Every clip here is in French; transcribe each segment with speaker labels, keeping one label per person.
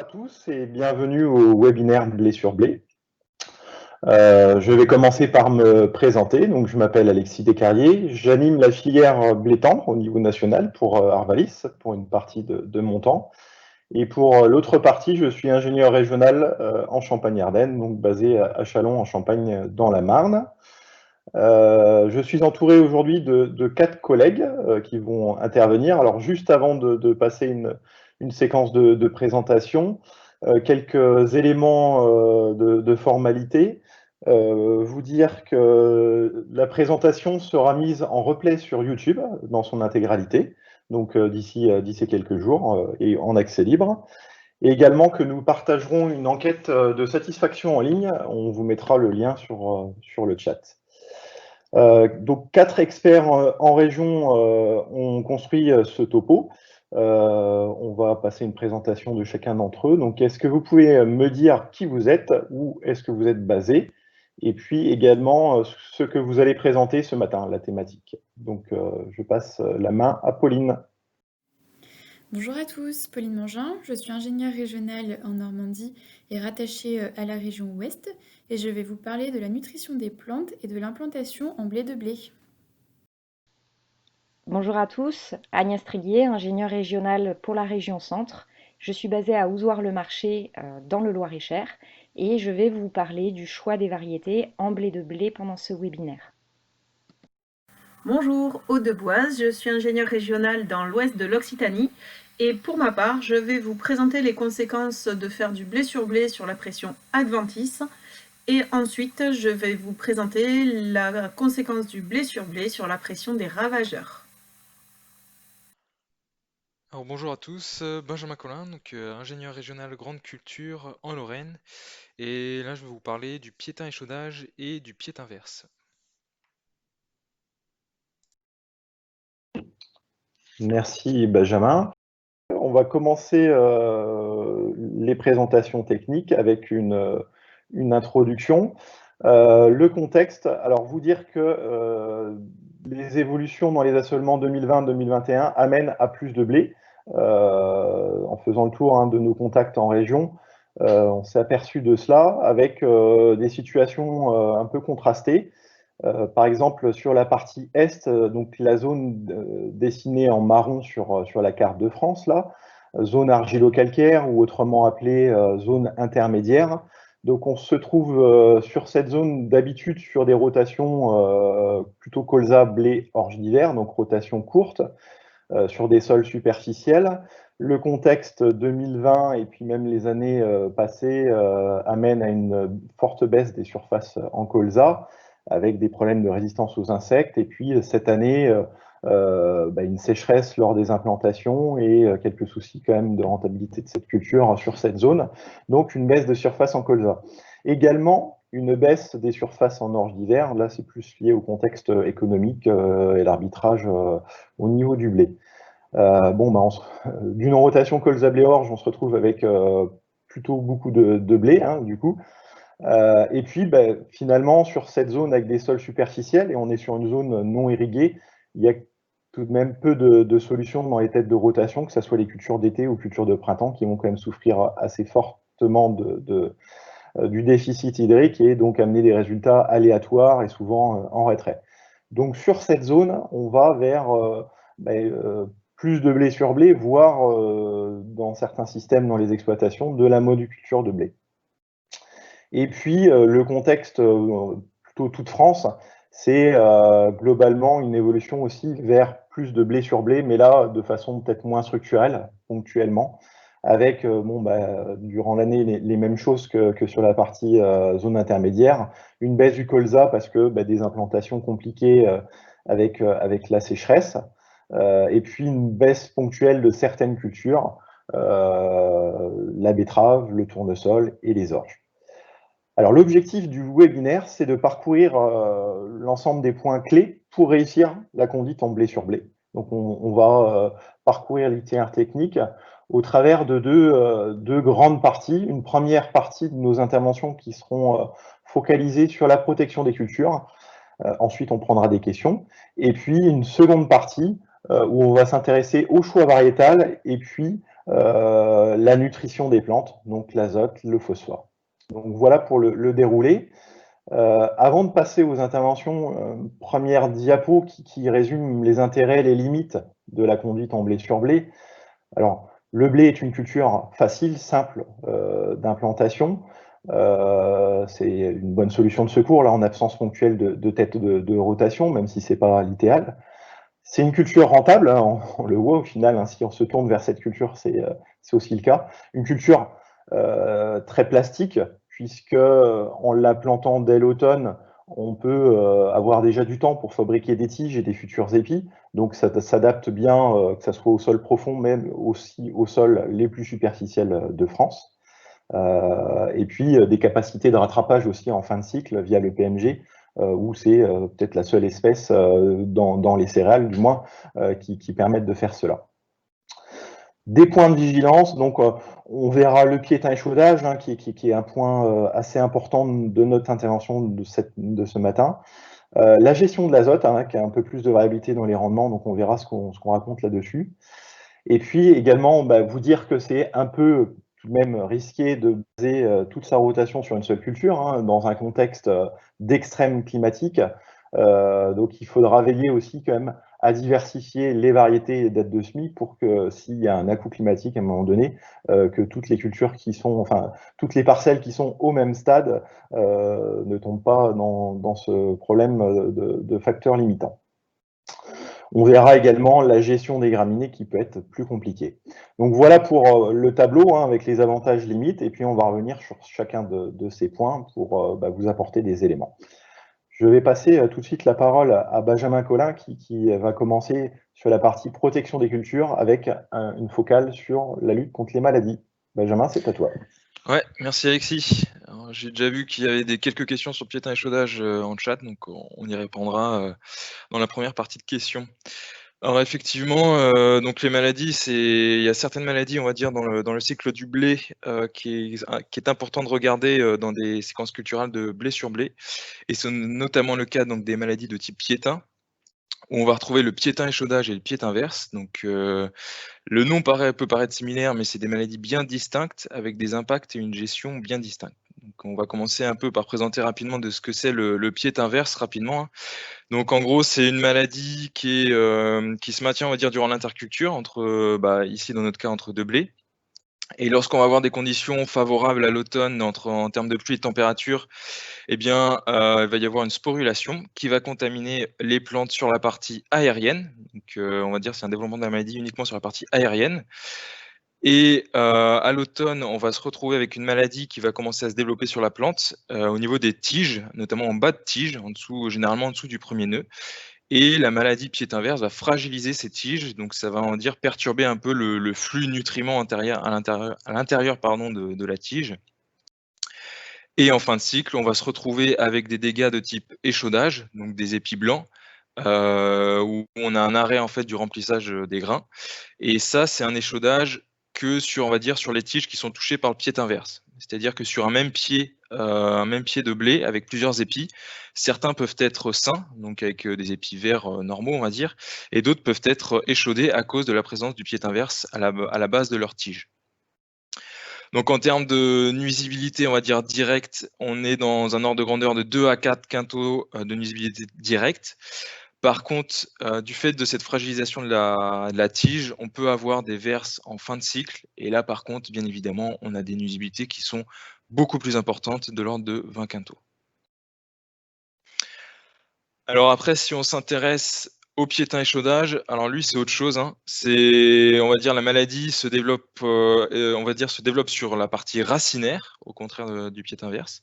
Speaker 1: à tous et bienvenue au webinaire Blé sur Blé. Je vais commencer par me présenter. Donc, je m'appelle Alexis Descarriers. J'anime la filière blé tendre au niveau national pour Arvalis, pour une partie de mon temps. Et pour l'autre partie, je suis ingénieur régional en Champagne-Ardenne, donc basé à Châlons en Champagne dans la Marne. Je suis entouré aujourd'hui de 4 collègues qui vont intervenir. Alors, juste avant de passer une séquence de présentation, quelques éléments de formalité. Vous dire que la présentation sera mise en replay sur YouTube dans son intégralité, donc d'ici quelques jours et en accès libre. Et également que nous partagerons une enquête de satisfaction en ligne. On vous mettra le lien sur le chat. Donc 4 experts en région ont construit ce topo. On va passer une présentation de chacun d'entre eux. Donc est-ce que vous pouvez me dire qui vous êtes, où est-ce que vous êtes basé, et puis également ce que vous allez présenter ce matin, la thématique. Donc je passe la main à Pauline.
Speaker 2: Bonjour à tous, Pauline Mangin, je suis ingénieure régionale en Normandie et rattachée à la région Ouest et je vais vous parler de la nutrition des plantes et de l'implantation en blé de blé.
Speaker 3: Bonjour à tous, Agnès Triguier, ingénieure régionale pour la région Centre. Je suis basée à Ozoir-le-Marché dans le Loir-et-Cher et je vais vous parler du choix des variétés en blé de blé pendant ce webinaire.
Speaker 4: Bonjour, Aude de Boise, je suis ingénieure régionale dans l'ouest de l'Occitanie et pour ma part, je vais vous présenter les conséquences de faire du blé sur la pression adventice et ensuite je vais vous présenter la conséquence du blé sur la pression des ravageurs.
Speaker 5: Alors bonjour à tous, Benjamin Collin, donc ingénieur régional grande culture en Lorraine, et là je vais vous parler du piétin échaudage et du piétin verse.
Speaker 1: Merci Benjamin. On va commencer les présentations techniques avec une introduction. Le contexte, alors vous dire que les évolutions dans les assolements 2020-2021 amènent à plus de blé. En faisant le tour de nos contacts en région, on s'est aperçu de cela avec des situations un peu contrastées. Par exemple, sur la partie est, donc la zone dessinée en marron sur la carte de France, là, zone argilo-calcaire ou autrement appelée zone intermédiaire. Donc on se trouve sur cette zone d'habitude sur des rotations plutôt colza, blé, orge d'hiver, donc rotation courte, sur des sols superficiels. Le contexte 2020 et puis même les années passées amènent à une forte baisse des surfaces en colza, avec des problèmes de résistance aux insectes. Et puis cette année, une sécheresse lors des implantations et quelques soucis quand même de rentabilité de cette culture sur cette zone. Donc une baisse de surface en colza. Également, une baisse des surfaces en orge d'hiver. Là, c'est plus lié au contexte économique et l'arbitrage au niveau du blé. D'une rotation colza-blé-orge, on se retrouve avec plutôt beaucoup de blé, du coup. Et puis, finalement, sur cette zone avec des sols superficiels, et on est sur une zone non irriguée, il y a tout de même peu de solutions dans les têtes de rotation, que ce soit les cultures d'été ou cultures de printemps, qui vont quand même souffrir assez fortement du déficit hydrique et donc amener des résultats aléatoires et souvent en retrait. Donc sur cette zone, on va vers plus de blé sur blé, voire dans certains systèmes dans les exploitations, de la monoculture de blé. Et puis, le contexte plutôt toute France, c'est globalement une évolution aussi vers plus de blé sur blé, mais là, de façon peut-être moins structurelle, ponctuellement, avec, durant l'année, les mêmes choses que sur la partie zone intermédiaire. Une baisse du colza parce que des implantations compliquées avec la sécheresse, et puis une baisse ponctuelle de certaines cultures, la betterave, le tournesol et les orges. Alors l'objectif du webinaire, c'est de parcourir l'ensemble des points clés pour réussir la conduite en blé sur blé. Donc on va parcourir l'itinéraire technique au travers de deux grandes parties. Une première partie de nos interventions qui seront focalisées sur la protection des cultures. Ensuite, on prendra des questions. Et puis une seconde partie où on va s'intéresser au choix variétal et puis la nutrition des plantes, donc l'azote, le phosphore. Donc voilà pour le déroulé. Avant de passer aux interventions, première diapo qui résume les intérêts, les limites de la conduite en blé sur blé. Alors, le blé est une culture facile, simple d'implantation. C'est une bonne solution de secours, là, en absence ponctuelle de tête de rotation, même si c'est pas l'idéal. C'est une culture rentable, hein, on le voit au final, hein, si on se tourne vers cette culture, c'est aussi le cas. Une culture très plastique, puisque en la plantant dès l'automne, on peut avoir déjà du temps pour fabriquer des tiges et des futurs épis. Donc ça s'adapte bien, que ce soit au sol profond, même aussi au sol les plus superficiels de France. Et puis des capacités de rattrapage aussi en fin de cycle via le PMG, où c'est peut-être la seule espèce dans les céréales, du moins, qui permettent de faire cela. Des points de vigilance, donc on verra le piétin-échaudage, hein, qui est un point assez important de notre intervention de ce matin. La gestion de l'azote, hein, qui a un peu plus de variabilité dans les rendements, donc on verra ce qu'on raconte là-dessus. Et puis également, vous dire que c'est un peu tout de même risqué de baser toute sa rotation sur une seule culture, hein, dans un contexte d'extrême climatique. Donc il faudra veiller aussi quand même à diversifier les variétés d'aides de semis pour que s'il y a un à-coup climatique à un moment donné, que toutes les cultures toutes les parcelles qui sont au même stade ne tombent pas dans ce problème de facteurs limitants. On verra également la gestion des graminées qui peut être plus compliquée. Donc voilà pour le tableau, hein, avec les avantages limites, et puis on va revenir sur chacun de ces points pour vous apporter des éléments. Je vais passer tout de suite la parole à Benjamin Collin qui va commencer sur la partie protection des cultures avec une focale sur la lutte contre les maladies. Benjamin, c'est à toi.
Speaker 5: Ouais, merci Alexis. J'ai déjà vu qu'il y avait quelques questions sur piétin-échaudage en chat, donc on y répondra dans la première partie de questions. Alors effectivement, donc les maladies, il y a certaines maladies, on va dire, dans le cycle du blé qui est important de regarder dans des séquences culturales de blé sur blé. Et c'est notamment le cas donc, des maladies de type piétin, où on va retrouver le piétin-échaudage et le piétin-verse. Donc le nom peut paraître similaire, mais c'est des maladies bien distinctes, avec des impacts et une gestion bien distincts. Donc on va commencer un peu par présenter rapidement de ce que c'est le piétin-verse rapidement, hein. Donc en gros, c'est une maladie qui se maintient, on va dire, durant l'interculture, ici dans notre cas, entre deux blés. Et lorsqu'on va avoir des conditions favorables à l'automne en termes de pluie et de température, eh bien, il va y avoir une sporulation qui va contaminer les plantes sur la partie aérienne. Donc, on va dire c'est un développement de la maladie uniquement sur la partie aérienne. Et à l'automne, on va se retrouver avec une maladie qui va commencer à se développer sur la plante, au niveau des tiges, notamment en bas de tige, généralement en dessous du premier nœud. Et la maladie piétin-verse va fragiliser ces tiges, donc ça va dire perturber un peu le flux nutriments à l'intérieur de la tige. Et en fin de cycle, on va se retrouver avec des dégâts de type échaudage, donc des épis blancs, où on a un arrêt en fait du remplissage des grains. Et ça, c'est un échaudage que sur, on va dire, sur les tiges qui sont touchées par le piétin-verse. C'est-à-dire que sur un même pied de blé avec plusieurs épis, certains peuvent être sains, donc avec des épis verts normaux, on va dire, et d'autres peuvent être échaudés à cause de la présence du piétin-verse à la base de leur tige. Donc en termes de nuisibilité, on va dire directe, on est dans un ordre de grandeur de 2 à 4 quintaux de nuisibilité directe. Par contre, du fait de cette fragilisation de la tige, on peut avoir des verses en fin de cycle. Et là, par contre, bien évidemment, on a des nuisibilités qui sont beaucoup plus importantes, de l'ordre de 20 quintaux. Alors après, si on s'intéresse au piétin-échaudage, alors lui, c'est autre chose, hein. On va dire, la maladie se développe, se développe sur la partie racinaire, au contraire du piétin-verse.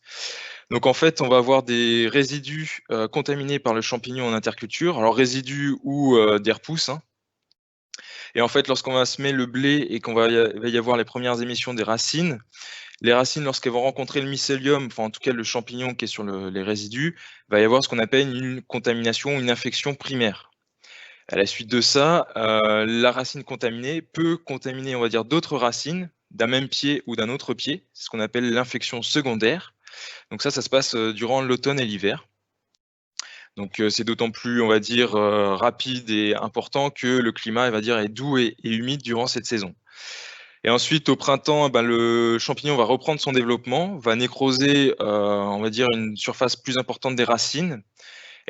Speaker 5: Donc en fait, on va avoir des résidus contaminés par le champignon en interculture, alors résidus ou des repousses, hein. Et en fait, lorsqu'on va semer le blé et qu'il va y avoir les premières émissions des racines, les racines, lorsqu'elles vont rencontrer le mycélium, enfin en tout cas le champignon qui est sur les résidus, il va y avoir ce qu'on appelle une contamination, une infection primaire. À la suite de ça, la racine contaminée peut contaminer, on va dire, d'autres racines d'un même pied ou d'un autre pied. C'est ce qu'on appelle l'infection secondaire. Donc ça se passe durant l'automne et l'hiver. Donc c'est d'autant plus, on va dire, rapide et important que le climat, on va dire, est doux et humide durant cette saison. Et ensuite, au printemps, le champignon va reprendre son développement, va nécroser, on va dire, une surface plus importante des racines.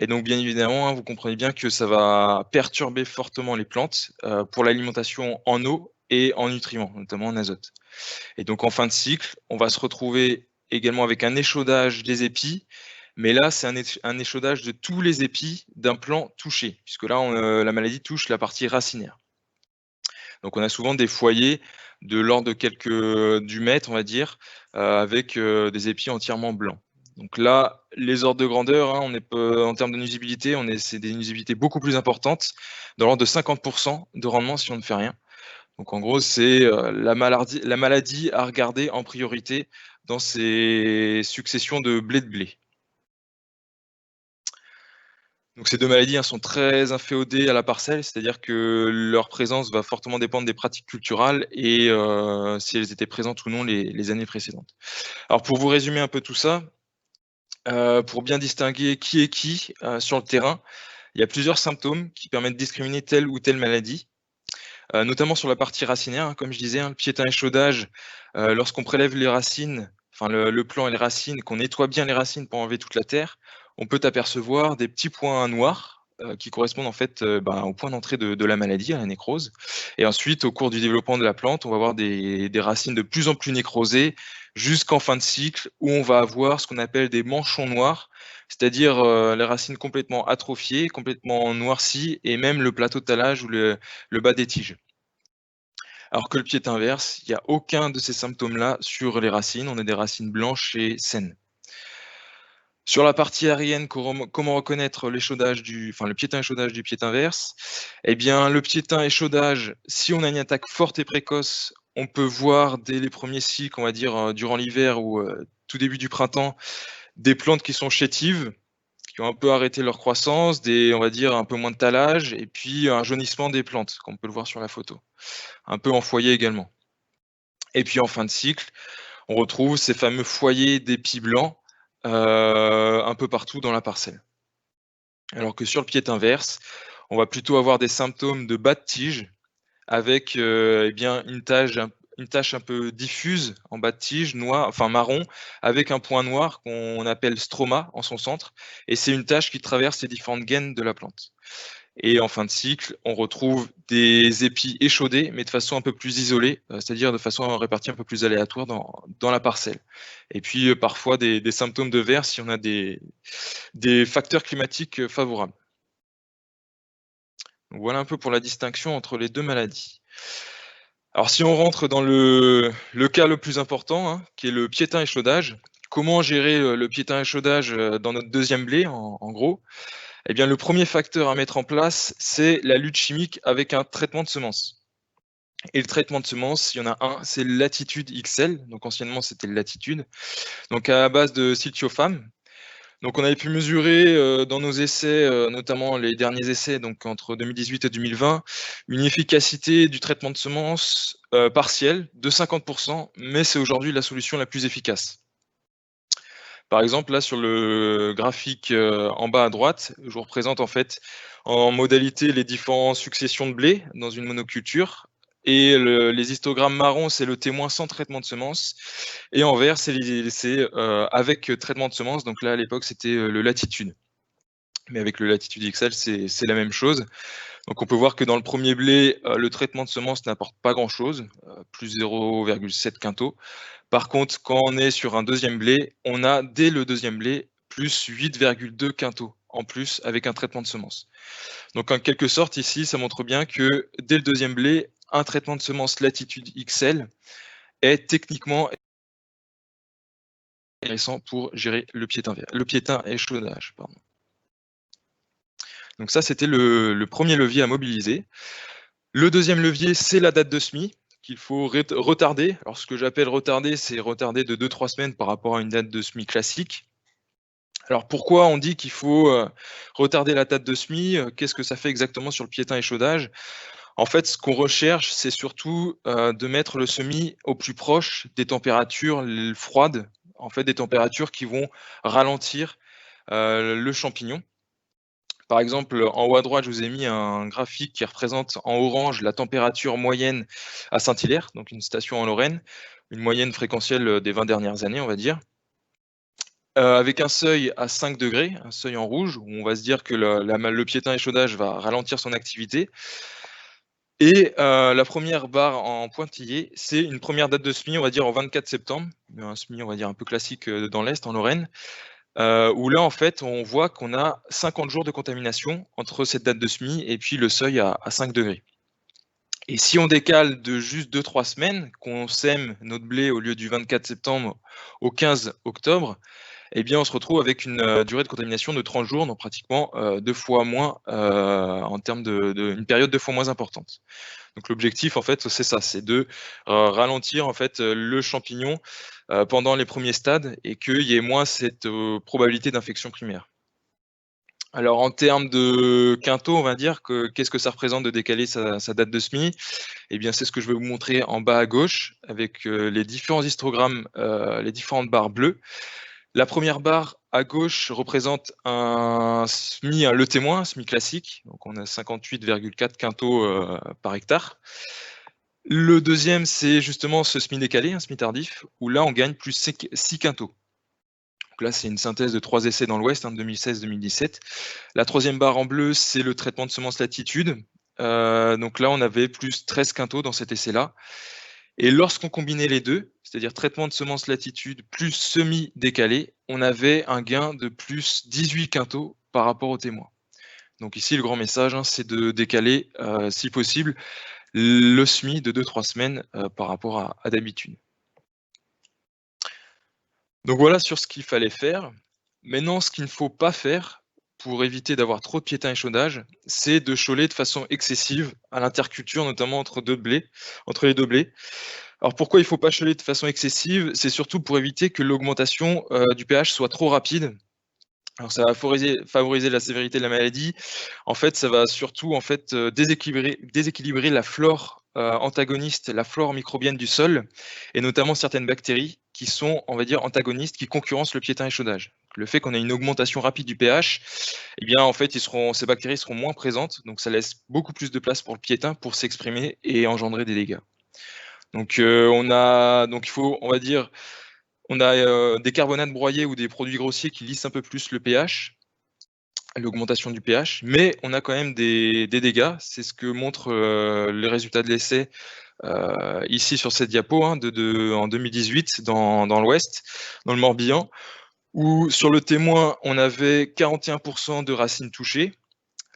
Speaker 5: Et donc, bien évidemment, vous comprenez bien que ça va perturber fortement les plantes pour l'alimentation en eau et en nutriments, notamment en azote. Et donc, en fin de cycle, on va se retrouver également avec un échaudage des épis, mais là, c'est un échaudage de tous les épis d'un plant touché, puisque là, la maladie touche la partie racinaire. Donc, on a souvent des foyers de l'ordre de du mètre, on va dire, avec des épis entièrement blancs. Donc là, les ordres de grandeur, hein, en termes de nuisibilité, c'est des nuisibilités beaucoup plus importantes, dans l'ordre de 50% de rendement si on ne fait rien. Donc en gros, c'est la maladie à regarder en priorité dans ces successions de blé. Donc ces deux maladies sont très inféodées à la parcelle, c'est-à-dire que leur présence va fortement dépendre des pratiques culturales et si elles étaient présentes ou non les années précédentes. Alors pour vous résumer un peu tout ça, pour bien distinguer qui est qui sur le terrain, il y a plusieurs symptômes qui permettent de discriminer telle ou telle maladie. Notamment sur la partie racinaire, hein, comme je disais, le piétin-échaudage, lorsqu'on prélève les racines, enfin le plant et les racines, qu'on nettoie bien les racines pour enlever toute la terre, on peut apercevoir des petits points noirs qui correspondent en fait au point d'entrée de la maladie, à la nécrose. Et ensuite, au cours du développement de la plante, on va avoir des racines de plus en plus nécrosées jusqu'en fin de cycle où on va avoir ce qu'on appelle des manchons noirs, c'est-à-dire les racines complètement atrophiées, complètement noircies et même le plateau de talage ou le bas des tiges. Alors que le pied inverse, il n'y a aucun de ces symptômes-là sur les racines. On a des racines blanches et saines. Sur la partie aérienne, comment reconnaître le piétin-échaudage du pied inverse? Eh bien, le piétin-échaudage, si on a une attaque forte et précoce, on peut voir dès les premiers cycles, on va dire durant l'hiver ou tout début du printemps, des plantes qui sont chétives, qui ont un peu arrêté leur croissance, on va dire un peu moins de talage, et puis un jaunissement des plantes, comme on peut le voir sur la photo. Un peu en foyer également. Et puis en fin de cycle, on retrouve ces fameux foyers d'épis blancs un peu partout dans la parcelle. Alors que sur le pied inverse, on va plutôt avoir des symptômes de bas de tige avec une tache un peu diffuse en bas de tige, marron, avec un point noir qu'on appelle stroma en son centre. Et c'est une tache qui traverse les différentes gaines de la plante. Et en fin de cycle, on retrouve des épis échaudés, mais de façon un peu plus isolée, c'est-à-dire de façon répartie un peu plus aléatoire dans la parcelle. Et puis parfois des symptômes de verre si on a des facteurs climatiques favorables. Donc, voilà un peu pour la distinction entre les deux maladies. Alors si on rentre dans le cas le plus important, hein, qui est le piétin-échaudage, comment gérer le piétin-échaudage dans notre deuxième blé, en gros? Eh bien, le premier facteur à mettre en place, c'est la lutte chimique avec un traitement de semences. Et le traitement de semences, il y en a un, c'est le Latitude XL. Donc anciennement, c'était le Latitude. Donc à base de silthiophan. Donc on avait pu mesurer dans nos essais, notamment les derniers essais, donc entre 2018 et 2020, une efficacité du traitement de semences partielle de 50%, mais c'est aujourd'hui la solution la plus efficace. Par exemple, là, sur le graphique en bas à droite, je vous représente en fait en modalité les différentes successions de blé dans une monoculture. Et les histogrammes marrons, c'est le témoin sans traitement de semences. Et en vert, c'est avec traitement de semences. Donc là, à l'époque, c'était le Latitude. Mais avec le Latitude XL, c'est la même chose. Donc on peut voir que dans le premier blé, le traitement de semences n'apporte pas grand-chose, plus 0,7 quintaux. Par contre, quand on est sur un deuxième blé, on a dès le deuxième blé plus 8,2 quintaux en plus avec un traitement de semences. Donc en quelque sorte ici, ça montre bien que dès le deuxième blé, un traitement de semences Latitude XL est techniquement intéressant pour gérer le piétin-échaudage. Donc ça, c'était le premier levier à mobiliser. Le deuxième levier, c'est la date de semis qu'il faut retarder. Alors ce que j'appelle retarder, c'est retarder de 2-3 semaines par rapport à une date de semis classique. Alors pourquoi on dit qu'il faut retarder la date de semis? Qu'est-ce que ça fait exactement sur le piétin-échaudage? En fait, ce qu'on recherche, c'est surtout de mettre le semis au plus proche des températures froides, en fait des températures qui vont ralentir le champignon, Par exemple, en haut à droite, je vous ai mis un graphique qui représente en orange la température moyenne à Saint-Hilaire, donc une station en Lorraine, une moyenne fréquentielle des 20 dernières années, on va dire. Avec un seuil à 5 degrés, un seuil en rouge, où on va se dire que le piétin échaudage va ralentir son activité. Et la première barre en pointillé, c'est une première date de semis, on va dire au 24 septembre, un semis, on va dire un peu classique dans l'Est, en Lorraine, où là, en fait, on voit qu'on a 50 jours de contamination entre cette date de semis et puis le seuil à 5 degrés. Et si on décale de juste 2-3 semaines, qu'on sème notre blé au lieu du 24 septembre au 15 octobre, eh bien, on se retrouve avec une durée de contamination de 30 jours, donc pratiquement 2 fois moins, en termes une période 2 fois moins importante. Donc l'objectif, en fait, c'est ça, c'est de ralentir en fait le champignon pendant les premiers stades et qu'il y ait moins cette probabilité d'infection primaire. Alors en termes de quinto, on va dire qu'est-ce que ça représente de décaler sa date de semis? Eh bien, c'est ce que je vais vous montrer en bas à gauche avec les différents histogrammes, les différentes barres bleues. La première barre à gauche représente un SMI, le témoin, un SMI classique. Donc on a 58,4 quintaux par hectare. Le deuxième, c'est justement ce SMI décalé, un SMI tardif, où là on gagne plus 6 quintaux. Donc là, c'est une synthèse de 3 essais dans l'Ouest, 2016-2017. La troisième barre en bleu, c'est le traitement de semences latitude. Donc là, on avait plus 13 quintaux dans cet essai-là. Et lorsqu'on combinait les deux, c'est-à-dire traitement de semences latitude plus semis décalé, on avait un gain de plus 18 quintaux par rapport au témoin. Donc ici, le grand message, c'est de décaler, si possible, le semis de 2-3 semaines par rapport à d'habitude. Donc voilà sur ce qu'il fallait faire. Maintenant, ce qu'il ne faut pas faire pour éviter d'avoir trop de piétin échaudage, c'est de choler de façon excessive à l'interculture, notamment entre les deux blés. Alors pourquoi il ne faut pas choler de façon excessive? C'est surtout pour éviter que l'augmentation du pH soit trop rapide. Alors ça va favoriser la sévérité de la maladie. En fait, ça va surtout déséquilibrer la flore antagoniste, la flore microbienne du sol, et notamment certaines bactéries qui sont, on va dire, antagonistes, qui concurrencent le piétin échaudage. Le fait qu'on ait une augmentation rapide du pH, eh bien, en fait, ces bactéries seront moins présentes, donc ça laisse beaucoup plus de place pour le piétin pour s'exprimer et engendrer des dégâts. Donc, il faut, on va dire, on a des carbonates broyés ou des produits grossiers qui lissent un peu plus le pH, l'augmentation du pH, mais on a quand même des dégâts. C'est ce que montrent les résultats de l'essai ici sur cette diapo en 2018 dans l'Ouest, dans le Morbihan, où sur le témoin, on avait 41% de racines touchées.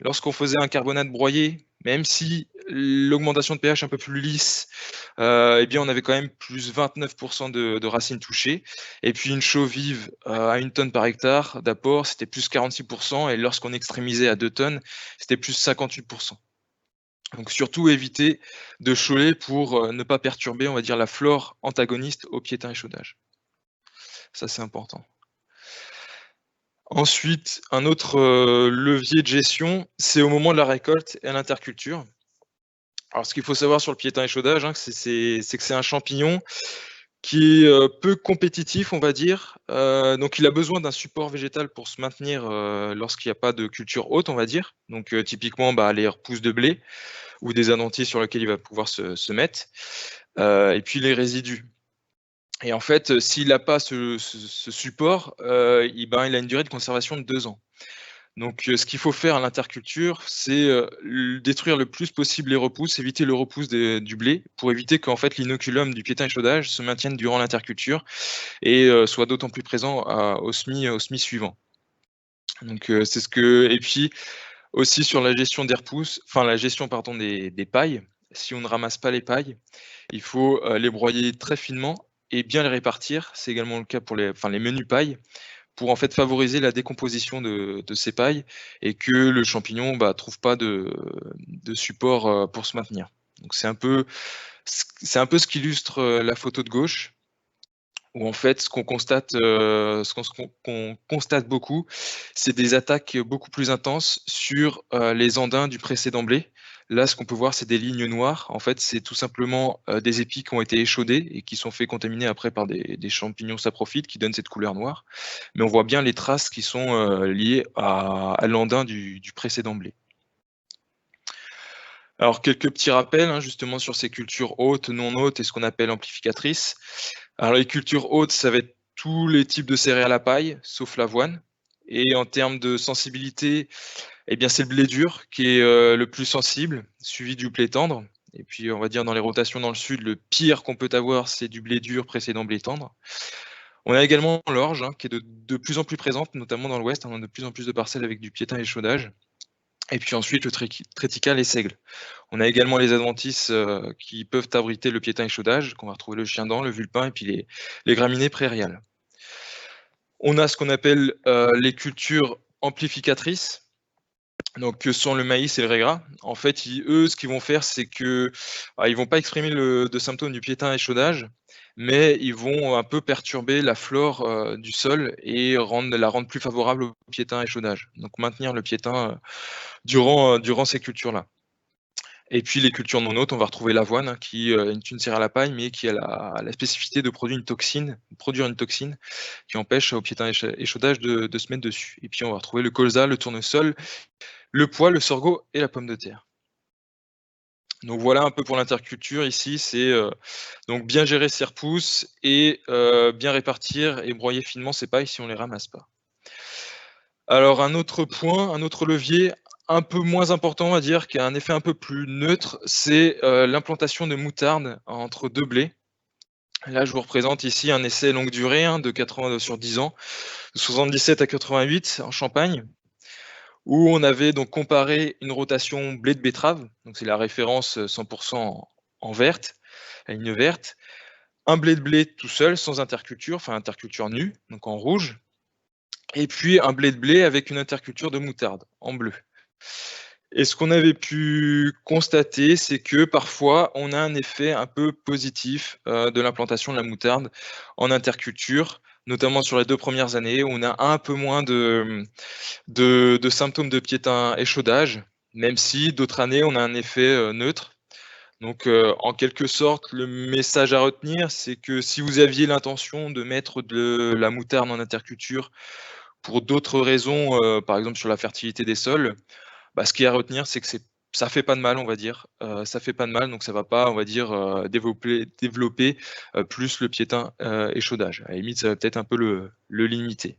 Speaker 5: Lorsqu'on faisait un carbonate broyé, même si l'augmentation de pH un peu plus lisse, eh bien on avait quand même plus 29% de racines touchées. Et puis une chaux vive à 1 tonne par hectare d'apport, c'était plus 46%. Et lorsqu'on extrémisait à 2 tonnes, c'était plus 58%. Donc surtout éviter de choler pour ne pas perturber, on va dire, la flore antagoniste au piétin échaudage. Ça, c'est important. Ensuite, un autre levier de gestion, c'est au moment de la récolte et à l'interculture. Alors, ce qu'il faut savoir sur le piétin échaudage, c'est que c'est un champignon qui est peu compétitif, on va dire. Donc, il a besoin d'un support végétal pour se maintenir lorsqu'il n'y a pas de culture haute, on va dire. Donc, typiquement, les repousses de blé ou des adventices sur lesquels il va pouvoir se mettre. Et puis, les résidus. Et en fait, s'il n'a pas ce support, il a une durée de conservation de 2 ans. Donc, ce qu'il faut faire à l'interculture, c'est détruire le plus possible les repousses, éviter le repousse du blé, pour éviter qu'en fait l'inoculum du piétin échaudage se maintienne durant l'interculture et soit d'autant plus présent au semis suivant. Donc, c'est ce que. Et puis aussi sur la gestion des repousses, enfin la gestion des pailles. Si on ne ramasse pas les pailles, il faut les broyer très finement et bien les répartir. C'est également le cas pour les menus pailles, pour en fait favoriser la décomposition de ces pailles et que le champignon trouve pas de support pour se maintenir. Donc c'est un peu ce qu'illustre la photo de gauche, où en fait ce qu'on constate beaucoup, c'est des attaques beaucoup plus intenses sur les andins du précédent blé. Là, ce qu'on peut voir, c'est des lignes noires. En fait, c'est tout simplement des épis qui ont été échaudés et qui sont fait contaminer après par des champignons saprophytes qui donnent cette couleur noire. Mais on voit bien les traces qui sont liées à l'andin du précédent blé. Alors, quelques petits rappels justement sur ces cultures hautes, non hautes et ce qu'on appelle amplificatrices. Alors, les cultures hautes, ça va être tous les types de céréales à paille, sauf l'avoine. Et en termes de sensibilité, eh bien, c'est le blé dur qui est le plus sensible, suivi du blé tendre. Et puis, on va dire dans les rotations dans le sud, le pire qu'on peut avoir, c'est du blé dur précédent blé tendre. On a également l'orge, qui est de plus en plus présente, notamment dans l'ouest. On a de plus en plus de parcelles avec du piétin échaudage. Et puis ensuite, le triticale et seigle. On a également les adventices qui peuvent abriter le piétin échaudage, qu'on va retrouver le chien-dent, le vulpin et puis les graminées prairiales. On a ce qu'on appelle les cultures amplificatrices, donc que sont le maïs et le régras. En fait, eux, ce qu'ils vont faire, c'est que ils vont pas exprimer de symptômes du piétin échaudage, mais ils vont un peu perturber la flore du sol et la rendre plus favorable au piétin échaudage. Donc maintenir le piétin durant ces cultures-là. Et puis les cultures non hôtes, on va retrouver l'avoine, qui est une céréale à paille, mais qui a la spécificité de produire une toxine qui empêche au piétin échaudage de se mettre dessus. Et puis on va retrouver le colza, le tournesol, le pois, le sorgho et la pomme de terre. Donc voilà un peu pour l'interculture. Ici, c'est donc bien gérer ses repousses et bien répartir et broyer finement ces pailles si on ne les ramasse pas. Alors un autre point, un autre levier un peu moins important, on va dire, qui a un effet un peu plus neutre, c'est l'implantation de moutarde entre deux blés. Là, je vous représente ici un essai longue durée de 80 sur 10 ans, de 77 à 88 en Champagne, où on avait donc comparé une rotation blé de betterave, donc c'est la référence 100% en verte, la ligne verte, un blé de blé tout seul, sans interculture, enfin interculture nue, donc en rouge, et puis un blé de blé avec une interculture de moutarde en bleu. Et ce qu'on avait pu constater, c'est que parfois, on a un effet un peu positif de l'implantation de la moutarde en interculture, notamment sur les 2 premières années, où on a un peu moins de symptômes de piétin échaudage, même si d'autres années, on a un effet neutre. Donc, en quelque sorte, le message à retenir, c'est que si vous aviez l'intention de mettre de la moutarde en interculture pour d'autres raisons, par exemple sur la fertilité des sols, ce qui est à retenir, c'est que ça fait pas de mal, on va dire. Ça fait pas de mal, donc ça va pas, on va dire, développer plus le piétin échaudage. À la limite, ça va peut-être un peu le limiter.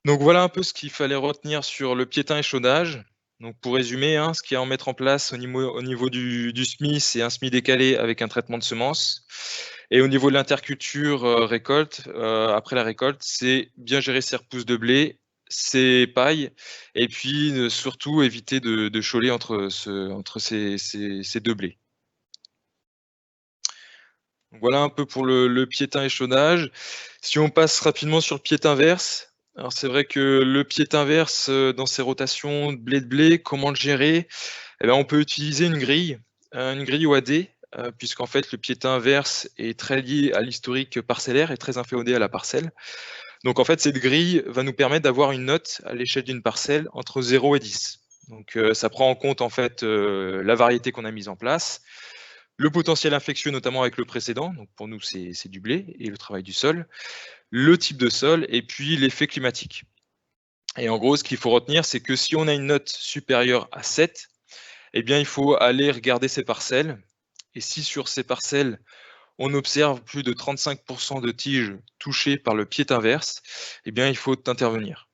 Speaker 5: Donc voilà un peu ce qu'il fallait retenir sur le piétin échaudage. Donc pour résumer, ce qu'il y a à mettre en place au niveau du SMI, c'est un SMI décalé avec un traitement de semences. Et au niveau de l'interculture récolte, après la récolte, c'est bien gérer ses repousses de blé, ses pailles, et puis surtout éviter de choler entre ces deux blés. Donc voilà un peu pour le piétin échaudage. Si on passe rapidement sur le piétin verse, alors c'est vrai que le piétin verse dans ses rotations de blé, comment le gérer? Eh bien, on peut utiliser une grille OAD, puisqu'en fait le piétin verse est très lié à l'historique parcellaire et très inféodé à la parcelle. Donc en fait, cette grille va nous permettre d'avoir une note à l'échelle d'une parcelle entre 0 et 10. Donc ça prend en compte en fait la variété qu'on a mise en place, le potentiel infectieux notamment avec le précédent, donc pour nous c'est du blé et le travail du sol, le type de sol et puis l'effet climatique. Et en gros, ce qu'il faut retenir, c'est que si on a une note supérieure à 7, eh bien il faut aller regarder ces parcelles. Et si sur ces parcelles, on observe plus de 35% de tiges touchées par le piétin verse, eh bien, il faut intervenir.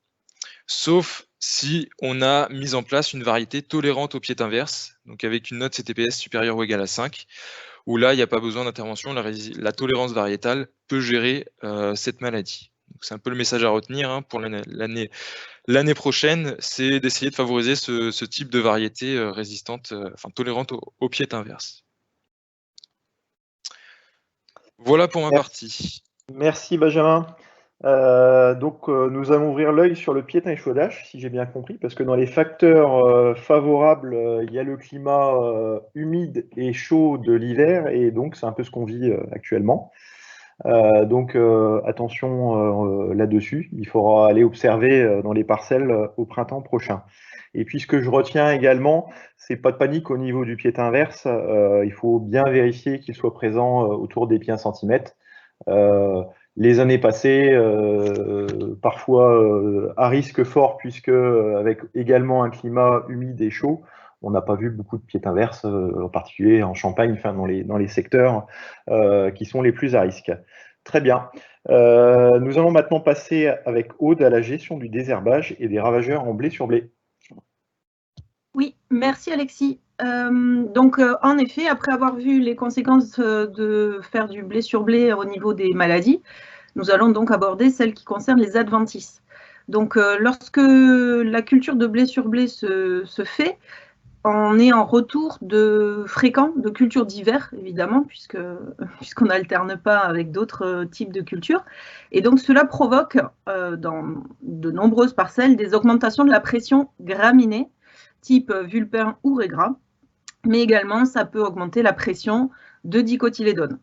Speaker 5: Sauf si on a mis en place une variété tolérante au piétin verse, donc avec une note CTPS supérieure ou égale à 5, où là, il n'y a pas besoin d'intervention, la tolérance variétale peut gérer cette maladie. C'est un peu le message à retenir pour l'année prochaine, c'est d'essayer de favoriser ce type de variété résistante, tolérante au piétin verse. Voilà pour ma partie.
Speaker 1: Merci Benjamin. Donc nous allons ouvrir l'œil sur le piétin échaudage, si j'ai bien compris, parce que dans les facteurs favorables, il y a le climat humide et chaud de l'hiver, et donc c'est un peu ce qu'on vit actuellement. Donc attention là-dessus, il faudra aller observer dans les parcelles au printemps prochain. Et puis ce que je retiens également, c'est pas de panique au niveau du pied inverse. Il faut bien vérifier qu'il soit présent autour des pieds 1 centimètre. Les années passées, parfois à risque fort, puisque avec également un climat humide et chaud, on n'a pas vu beaucoup de pieds inverses, en particulier en Champagne, enfin dans les secteurs qui sont les plus à risque. Très bien. Nous allons maintenant passer avec Aude à la gestion du désherbage et des ravageurs en blé sur blé.
Speaker 4: Oui, merci Alexis. En effet, après avoir vu les conséquences de faire du blé sur blé au niveau des maladies, nous allons donc aborder celles qui concernent les adventices. Donc, lorsque la culture de blé sur blé se fait, on est en retour fréquent de cultures d'hiver, évidemment, puisqu'on n'alterne pas avec d'autres types de cultures. Et donc, cela provoque dans de nombreuses parcelles des augmentations de la pression graminée, type vulpin ou régras, mais également ça peut augmenter la pression de dicotylédone.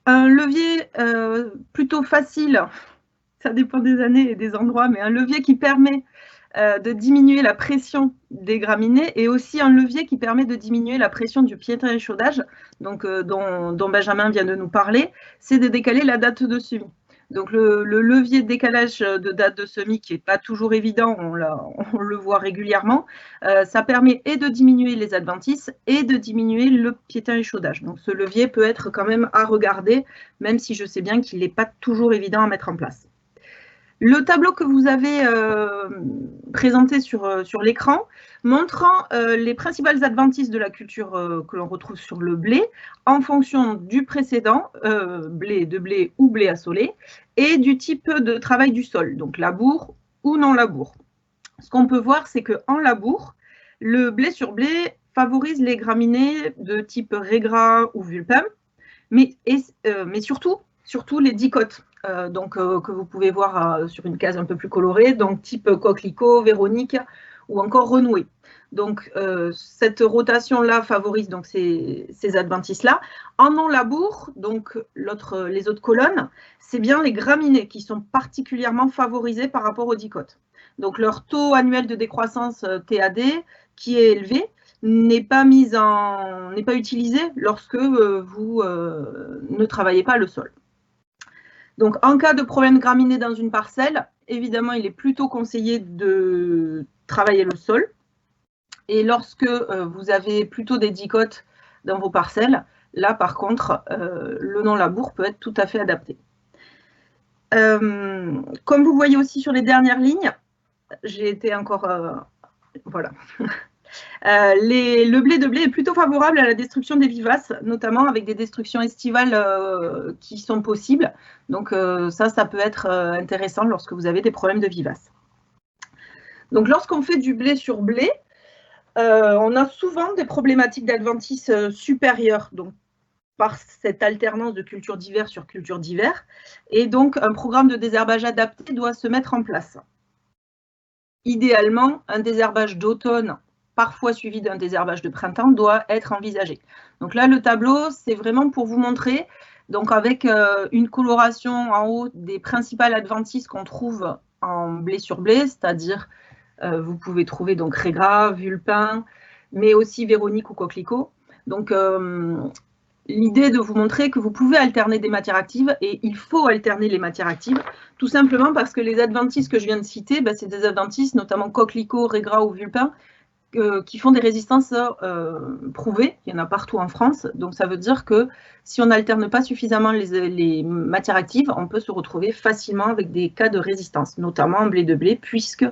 Speaker 4: Un levier plutôt facile, ça dépend des années et des endroits, mais un levier qui permet de diminuer la pression des graminées et aussi un levier qui permet de diminuer la pression du piétin échaudage, donc, dont Benjamin vient de nous parler, c'est de décaler la date de semis. Donc le levier de décalage de date de semis qui n'est pas toujours évident, on le voit régulièrement, ça permet et de diminuer les adventices et de diminuer le piétin échaudage. Donc ce levier peut être quand même à regarder, même si je sais bien qu'il n'est pas toujours évident à mettre en place. Le tableau que vous avez présenté sur l'écran montrant les principales adventices de la culture que l'on retrouve sur le blé en fonction du précédent, blé de blé ou blé assolé, et du type de travail du sol, donc labour ou non labour. Ce qu'on peut voir, c'est qu'en labour, le blé sur blé favorise les graminées de type régras ou vulpin, mais surtout les dicotes. Que vous pouvez voir sur une case un peu plus colorée, donc type coquelicot, véronique ou encore renoué. Donc cette rotation-là favorise donc ces adventices-là. En non-labour, donc les autres colonnes, c'est bien les graminées qui sont particulièrement favorisées par rapport aux dicotes. Donc leur taux annuel de décroissance TAD qui est élevé n'est pas utilisé lorsque vous ne travaillez pas le sol. Donc, en cas de problème graminé dans une parcelle, évidemment, il est plutôt conseillé de travailler le sol. Et lorsque vous avez plutôt des dicotes dans vos parcelles, là, par contre, le non-labour peut être tout à fait adapté. Comme vous voyez aussi sur les dernières lignes, j'ai été encore... voilà. Le blé de blé est plutôt favorable à la destruction des vivaces, notamment avec des destructions estivales qui sont possibles. Donc ça peut être intéressant lorsque vous avez des problèmes de vivaces. Donc lorsqu'on fait du blé sur blé, on a souvent des problématiques d'adventices supérieures, donc par cette alternance de culture d'hiver sur culture d'hiver. Et donc un programme de désherbage adapté doit se mettre en place. Idéalement, un désherbage d'automne parfois suivi d'un désherbage de printemps, doit être envisagé. Donc là, le tableau, c'est vraiment pour vous montrer, donc avec une coloration en haut des principales adventices qu'on trouve en blé sur blé, c'est-à-dire vous pouvez trouver donc régras, vulpin, mais aussi véronique ou coquelicot. Donc l'idée de vous montrer que vous pouvez alterner des matières actives et il faut alterner les matières actives, tout simplement parce que les adventices que je viens de citer, c'est des adventices, notamment coquelicot, régras ou vulpin, qui font des résistances prouvées, il y en a partout en France, donc ça veut dire que si on n'alterne pas suffisamment les matières actives, on peut se retrouver facilement avec des cas de résistance, notamment en blé de blé, puisque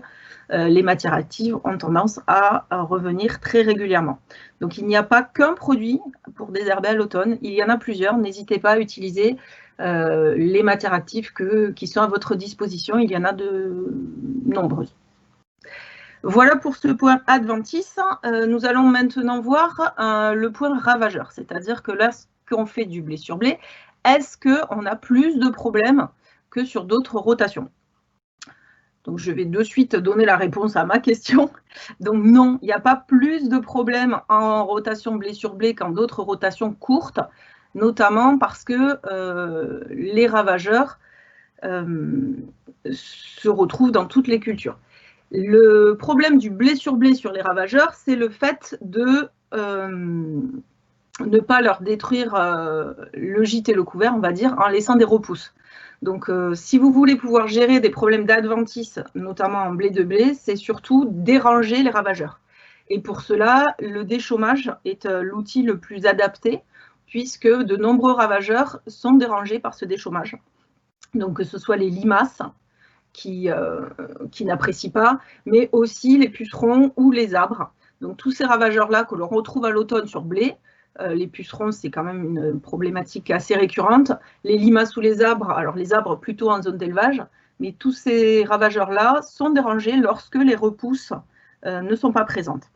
Speaker 4: les matières actives ont tendance à revenir très régulièrement. Donc il n'y a pas qu'un produit pour désherber à l'automne, il y en a plusieurs, n'hésitez pas à utiliser les matières actives qui sont à votre disposition, il y en a de nombreuses. Voilà pour ce point adventice. Nous allons maintenant voir le point ravageur, c'est-à-dire que lorsqu'on fait du blé sur blé, est-ce qu'on a plus de problèmes que sur d'autres rotations? Donc je vais de suite donner la réponse à ma question. Donc non, il n'y a pas plus de problèmes en rotation blé sur blé qu'en d'autres rotations courtes, notamment parce que les ravageurs se retrouvent dans toutes les cultures. Le problème du blé sur les ravageurs, c'est le fait de ne pas leur détruire le gîte et le couvert, on va dire, en laissant des repousses. Donc, si vous voulez pouvoir gérer des problèmes d'adventice, notamment en blé de blé, c'est surtout déranger les ravageurs. Et pour cela, le déchômage est l'outil le plus adapté, puisque de nombreux ravageurs sont dérangés par ce déchômage. Donc, que ce soit les limaces, qui n'apprécient pas, mais aussi les pucerons ou les arbres. Donc, tous ces ravageurs-là que l'on retrouve à l'automne sur blé, les pucerons, c'est quand même une problématique assez récurrente. Les limaces ou les arbres, alors les arbres plutôt en zone d'élevage, mais tous ces ravageurs-là sont dérangés lorsque les repousses ne sont pas présentes.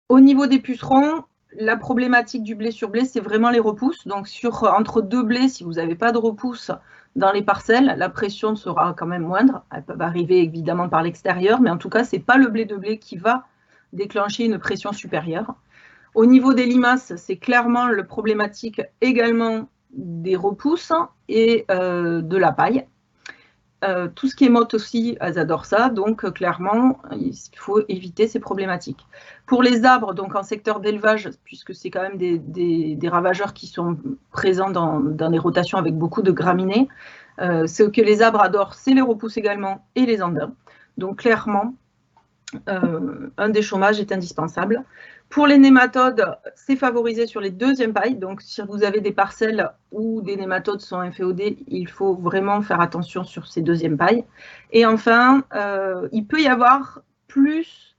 Speaker 4: Au niveau des pucerons, la problématique du blé sur blé, c'est vraiment les repousses. Donc, entre deux blés, si vous n'avez pas de repousses dans les parcelles, la pression sera quand même moindre. Elles peuvent arriver évidemment par l'extérieur, mais en tout cas, ce n'est pas le blé de blé qui va déclencher une pression supérieure. Au niveau des limaces, c'est clairement la problématique également des repousses et de la paille. Tout ce qui est motte aussi, elles adorent ça, donc clairement, il faut éviter ces problématiques. Pour les arbres, donc en secteur d'élevage, puisque c'est quand même des ravageurs qui sont présents dans les rotations avec beaucoup de graminées, ce que les arbres adorent, c'est les repousses également et les andins. Donc clairement, un déchômage est indispensable. Pour les nématodes, c'est favorisé sur les deuxièmes pailles. Donc, si vous avez des parcelles où des nématodes sont inféodés, il faut vraiment faire attention sur ces deuxièmes pailles. Et enfin, il peut y avoir plus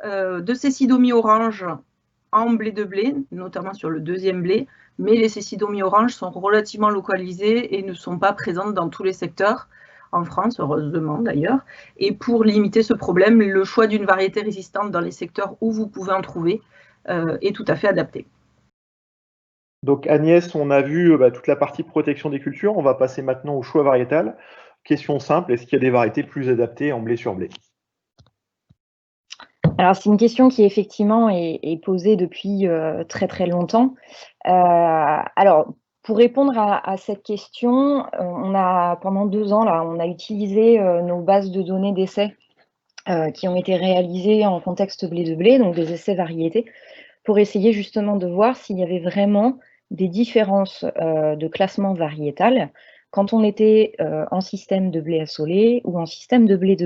Speaker 4: de cécidomie orange en blé de blé, notamment sur le deuxième blé, mais les cécidomies oranges sont relativement localisées et ne sont pas présentes dans tous les secteurs, en France, heureusement d'ailleurs. Et pour limiter ce problème, le choix d'une variété résistante dans les secteurs où vous pouvez en trouver est tout à fait adapté.
Speaker 1: Donc Agnès, on a vu toute la partie protection des cultures. On va passer maintenant au choix variétal. Question simple, est-ce qu'il y a des variétés plus adaptées en blé sur blé?
Speaker 3: Alors, c'est une question qui effectivement est posée depuis très très longtemps. Alors, pour répondre à cette question, on a pendant 2 ans, là, on a utilisé nos bases de données d'essais qui ont été réalisées en contexte blé de blé, donc des essais variétés, pour essayer justement de voir s'il y avait vraiment des différences de classement variétal quand on était en système de blé assolé ou en système de blé.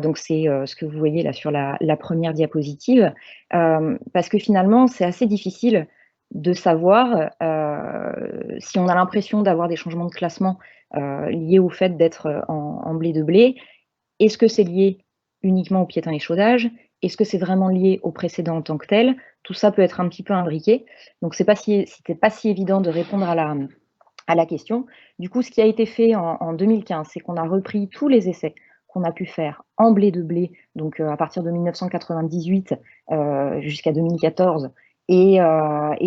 Speaker 3: Donc c'est ce que vous voyez là sur la première diapositive, parce que finalement, c'est assez difficile de savoir si on a l'impression d'avoir des changements de classement liés au fait d'être en blé de blé. Est-ce que c'est lié uniquement au piétin échaudage? Est-ce que c'est vraiment lié au précédent en tant que tel? Tout ça peut être un petit peu imbriqué. Donc c'était pas si évident de répondre à la question. Du coup, ce qui a été fait en 2015, c'est qu'on a repris tous les essais qu'on a pu faire en blé de blé, donc à partir de 1998 jusqu'à 2014, et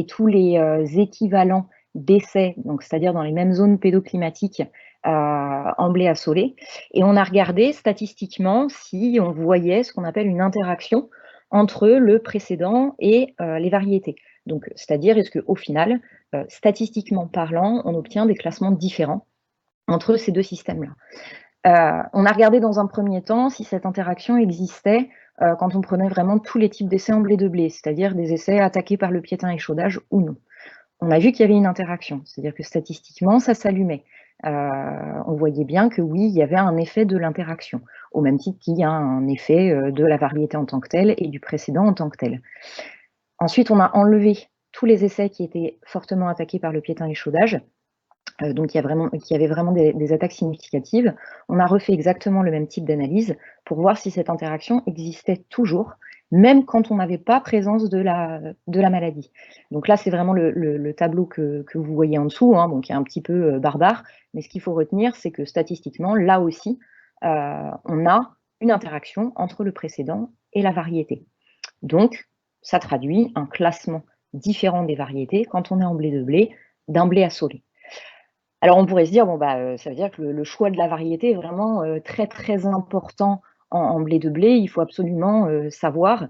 Speaker 3: tous les équivalents d'essais, donc c'est-à-dire dans les mêmes zones pédoclimatiques en blé assolé. Et on a regardé statistiquement si on voyait ce qu'on appelle une interaction entre le précédent et les variétés. Donc, c'est-à-dire, est-ce qu'au final, statistiquement parlant, on obtient des classements différents entre ces deux systèmes-là. On a regardé dans un premier temps si cette interaction existait quand on prenait vraiment tous les types d'essais en blé de blé, c'est-à-dire des essais attaqués par le piétin échaudage ou non. On a vu qu'il y avait une interaction, c'est-à-dire que statistiquement, ça s'allumait. On voyait bien que oui, il y avait un effet de l'interaction, au même titre qu'il y a un effet de la variété en tant que telle et du précédent en tant que tel. Ensuite, on a enlevé tous les essais qui étaient fortement attaqués par le piétin échaudage, donc qui avait vraiment des attaques significatives. On a refait exactement le même type d'analyse pour voir si cette interaction existait toujours, même quand on n'avait pas présence de la maladie. Donc là, c'est vraiment le tableau que vous voyez en dessous, hein, donc qui est un petit peu barbare, mais ce qu'il faut retenir, c'est que statistiquement, là aussi, on a une interaction entre le précédent et la variété. Donc, ça traduit un classement différent des variétés quand on est en blé de blé, d'un blé assolé. Alors on pourrait se dire, bon ça veut dire que le choix de la variété est vraiment très très important en blé de blé. Il faut absolument savoir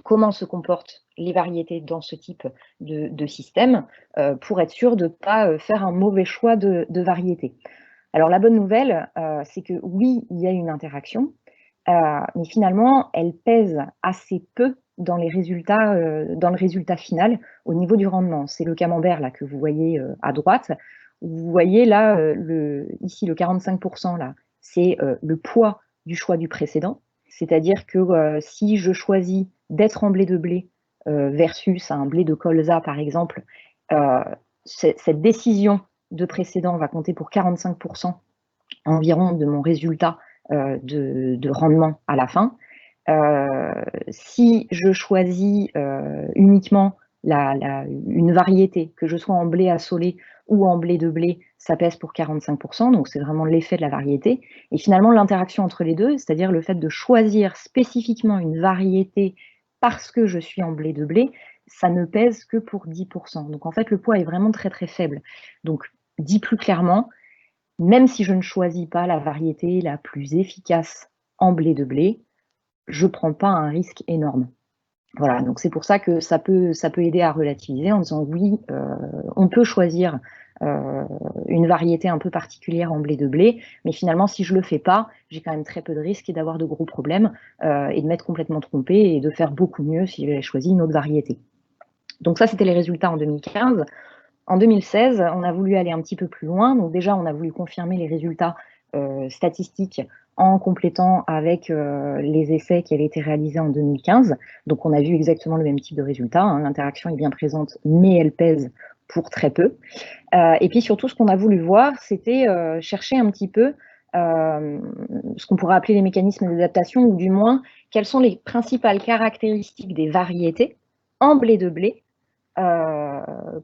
Speaker 3: comment se comportent les variétés dans ce type de système pour être sûr de ne pas faire un mauvais choix de variété. Alors la bonne nouvelle, c'est que oui, il y a une interaction, mais finalement, elle pèse assez peu dans le résultat final au niveau du rendement. C'est le camembert là que vous voyez à droite. Vous voyez là, ici le 45% là, c'est le poids du choix du précédent. C'est-à-dire que si je choisis d'être en blé de blé versus un blé de colza par exemple, cette décision de précédent va compter pour 45% environ de mon résultat de rendement à la fin. Si je choisis uniquement une variété, que je sois en blé assolé ou en blé de blé, ça pèse pour 45%, donc c'est vraiment l'effet de la variété. Et finalement, l'interaction entre les deux, c'est-à-dire le fait de choisir spécifiquement une variété parce que je suis en blé de blé, ça ne pèse que pour 10%. Donc en fait, le poids est vraiment très très faible. Donc dit plus clairement, même si je ne choisis pas la variété la plus efficace en blé de blé, je ne prends pas un risque énorme. Voilà, donc c'est pour ça que ça peut aider à relativiser en disant oui, on peut choisir une variété un peu particulière en blé de blé, mais finalement, si je ne le fais pas, j'ai quand même très peu de risques d'avoir de gros problèmes et de m'être complètement trompée et de faire beaucoup mieux si j'avais choisi une autre variété. Donc ça, c'était les résultats en 2015. En 2016, on a voulu aller un petit peu plus loin. Donc déjà, on a voulu confirmer les résultats statistiques en complétant avec les essais qui avaient été réalisés en 2015. Donc on a vu exactement le même type de résultats. Hein. L'interaction est bien présente, mais elle pèse pour très peu. Et puis surtout, ce qu'on a voulu voir, c'était chercher un petit peu ce qu'on pourrait appeler les mécanismes d'adaptation, ou du moins, quelles sont les principales caractéristiques des variétés en blé de blé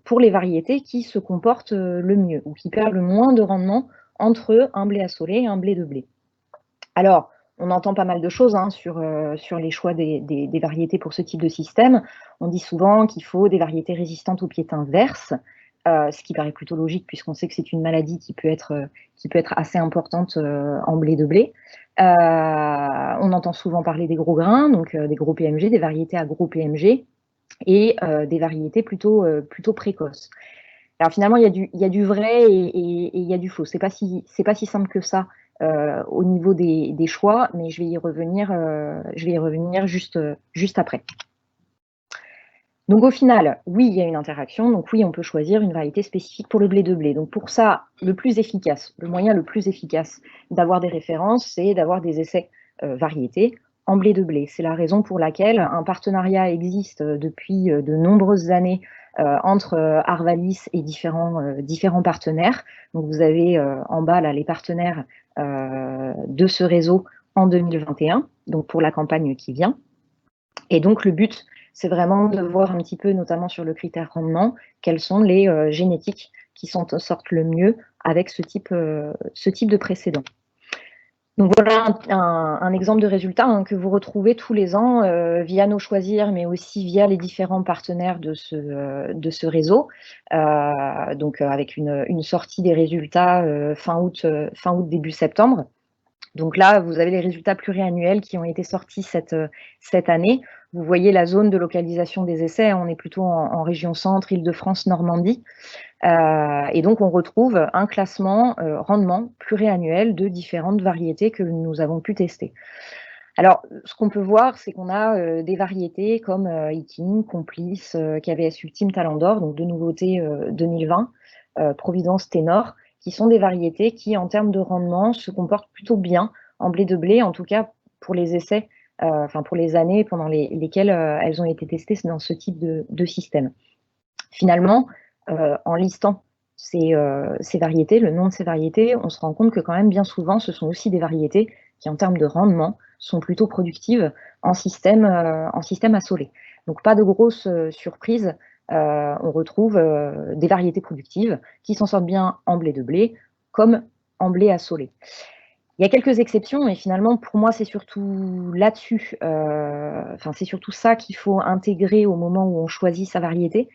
Speaker 3: pour les variétés qui se comportent le mieux ou qui perdent le moins de rendement entre un blé assolé et un blé de blé. Alors, on entend pas mal de choses hein, sur les choix des variétés pour ce type de système. On dit souvent qu'il faut des variétés résistantes au piétin verse, ce qui paraît plutôt logique puisqu'on sait que c'est une maladie qui peut être assez importante en blé de blé. On entend souvent parler des gros grains, donc des gros PMG, des variétés à gros PMG, et des variétés plutôt précoces. Alors finalement, il y a du vrai et il y a du faux. C'est pas si simple que ça au niveau des choix, mais je vais y revenir juste après. Donc au final, oui, il y a une interaction, donc oui, on peut choisir une variété spécifique pour le blé de blé. Donc pour ça, le moyen le plus efficace d'avoir des références, c'est d'avoir des essais variétés en blé de blé. C'est la raison pour laquelle un partenariat existe depuis de nombreuses années entre Arvalis et différents partenaires. Donc vous avez en bas là, les partenaires de ce réseau en 2021, donc pour la campagne qui vient. Et donc le but, c'est vraiment de voir un petit peu, notamment sur le critère rendement, quelles sont les génétiques qui sortent le mieux avec ce type de précédent. Donc voilà un exemple de résultat hein, que vous retrouvez tous les ans via nos choisirs, mais aussi via les différents partenaires de ce réseau. Donc avec une sortie des résultats fin août, début septembre. Donc là, vous avez les résultats pluriannuels qui ont été sortis cette année. Vous voyez la zone de localisation des essais, on est plutôt en région centre, Île-de-France, Normandie. Et donc, on retrouve un classement rendement pluriannuel de différentes variétés que nous avons pu tester. Alors, ce qu'on peut voir, c'est qu'on a des variétés comme Iking, Complice, KVS Ultime, Talent d'Or, donc deux nouveautés 2020, Providence, Ténor, qui sont des variétés qui, en termes de rendement, se comportent plutôt bien en blé de blé, en tout cas pour les essais, pour les années pendant lesquelles elles ont été testées dans ce type de système. Finalement, en listant ces variétés, le nom de ces variétés, on se rend compte que quand même bien souvent, ce sont aussi des variétés qui, en termes de rendement, sont plutôt productives en système assolé. Donc pas de grosses surprises. On retrouve des variétés productives qui s'en sortent bien en blé de blé comme en blé assolé. Il y a quelques exceptions et finalement pour moi c'est surtout là-dessus, c'est surtout ça qu'il faut intégrer au moment où on choisit sa variété.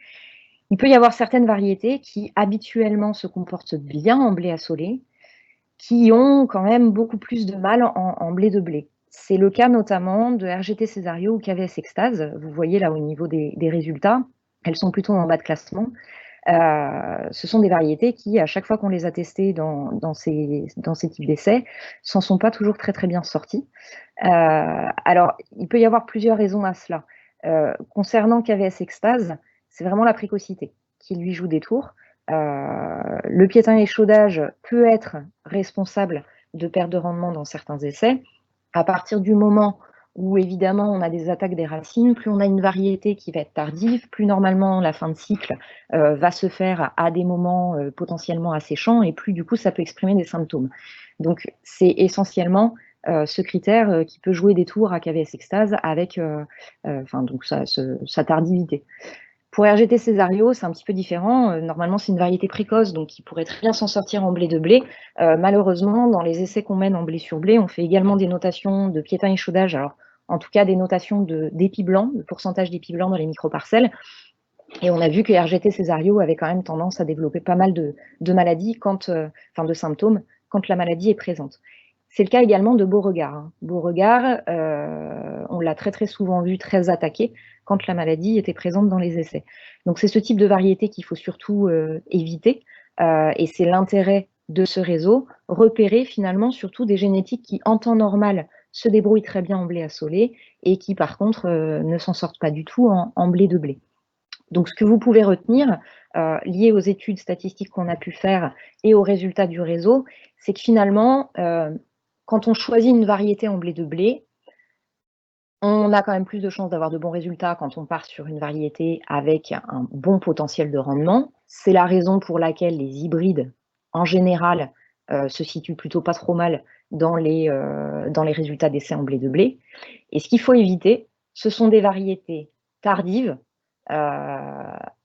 Speaker 3: Il peut y avoir certaines variétés qui habituellement se comportent bien en blé assolé, qui ont quand même beaucoup plus de mal en blé de blé. C'est le cas notamment de RGT Césario ou KVS Extase. Vous voyez là au niveau des résultats, elles sont plutôt en bas de classement. Ce sont des variétés qui, à chaque fois qu'on les a testées dans ces types d'essais, s'en sont pas toujours très bien sorties. Alors, il peut y avoir plusieurs raisons à cela. Concernant KVS Extase, c'est vraiment la précocité qui lui joue des tours. Le piétin échaudage peut être responsable de perte de rendement dans certains essais. À partir du moment où, évidemment, on a des attaques des racines, plus on a une variété qui va être tardive, plus normalement la fin de cycle va se faire à des moments potentiellement asséchants, et plus du coup ça peut exprimer des symptômes. Donc c'est essentiellement ce critère qui peut jouer des tours à KVS Extase avec donc sa tardivité. Pour RGT Césario, c'est un petit peu différent. Normalement, c'est une variété précoce, donc qui pourrait très bien s'en sortir en blé de blé. Malheureusement, dans les essais qu'on mène en blé sur blé, on fait également des notations de piétin échaudage, alors en tout cas des notations d'épis blancs, de pourcentage d'épis blancs dans les microparcelles. Et on a vu que RGT Césario avait quand même tendance à développer pas mal de maladies, de symptômes, quand la maladie est présente. C'est le cas également de Beauregard. Beauregard, on l'a très souvent vu très attaqué quand la maladie était présente dans les essais. Donc c'est ce type de variété qu'il faut surtout éviter, et c'est l'intérêt de ce réseau, repérer finalement surtout des génétiques qui en temps normal se débrouillent très bien en blé assolé et qui par contre ne s'en sortent pas du tout en blé de blé. Donc ce que vous pouvez retenir, lié aux études statistiques qu'on a pu faire et aux résultats du réseau, c'est que finalement, quand on choisit une variété en blé de blé, on a quand même plus de chances d'avoir de bons résultats quand on part sur une variété avec un bon potentiel de rendement. C'est la raison pour laquelle les hybrides, en général, se situent plutôt pas trop mal dans les résultats d'essais en blé de blé. Et ce qu'il faut éviter, ce sont des variétés tardives,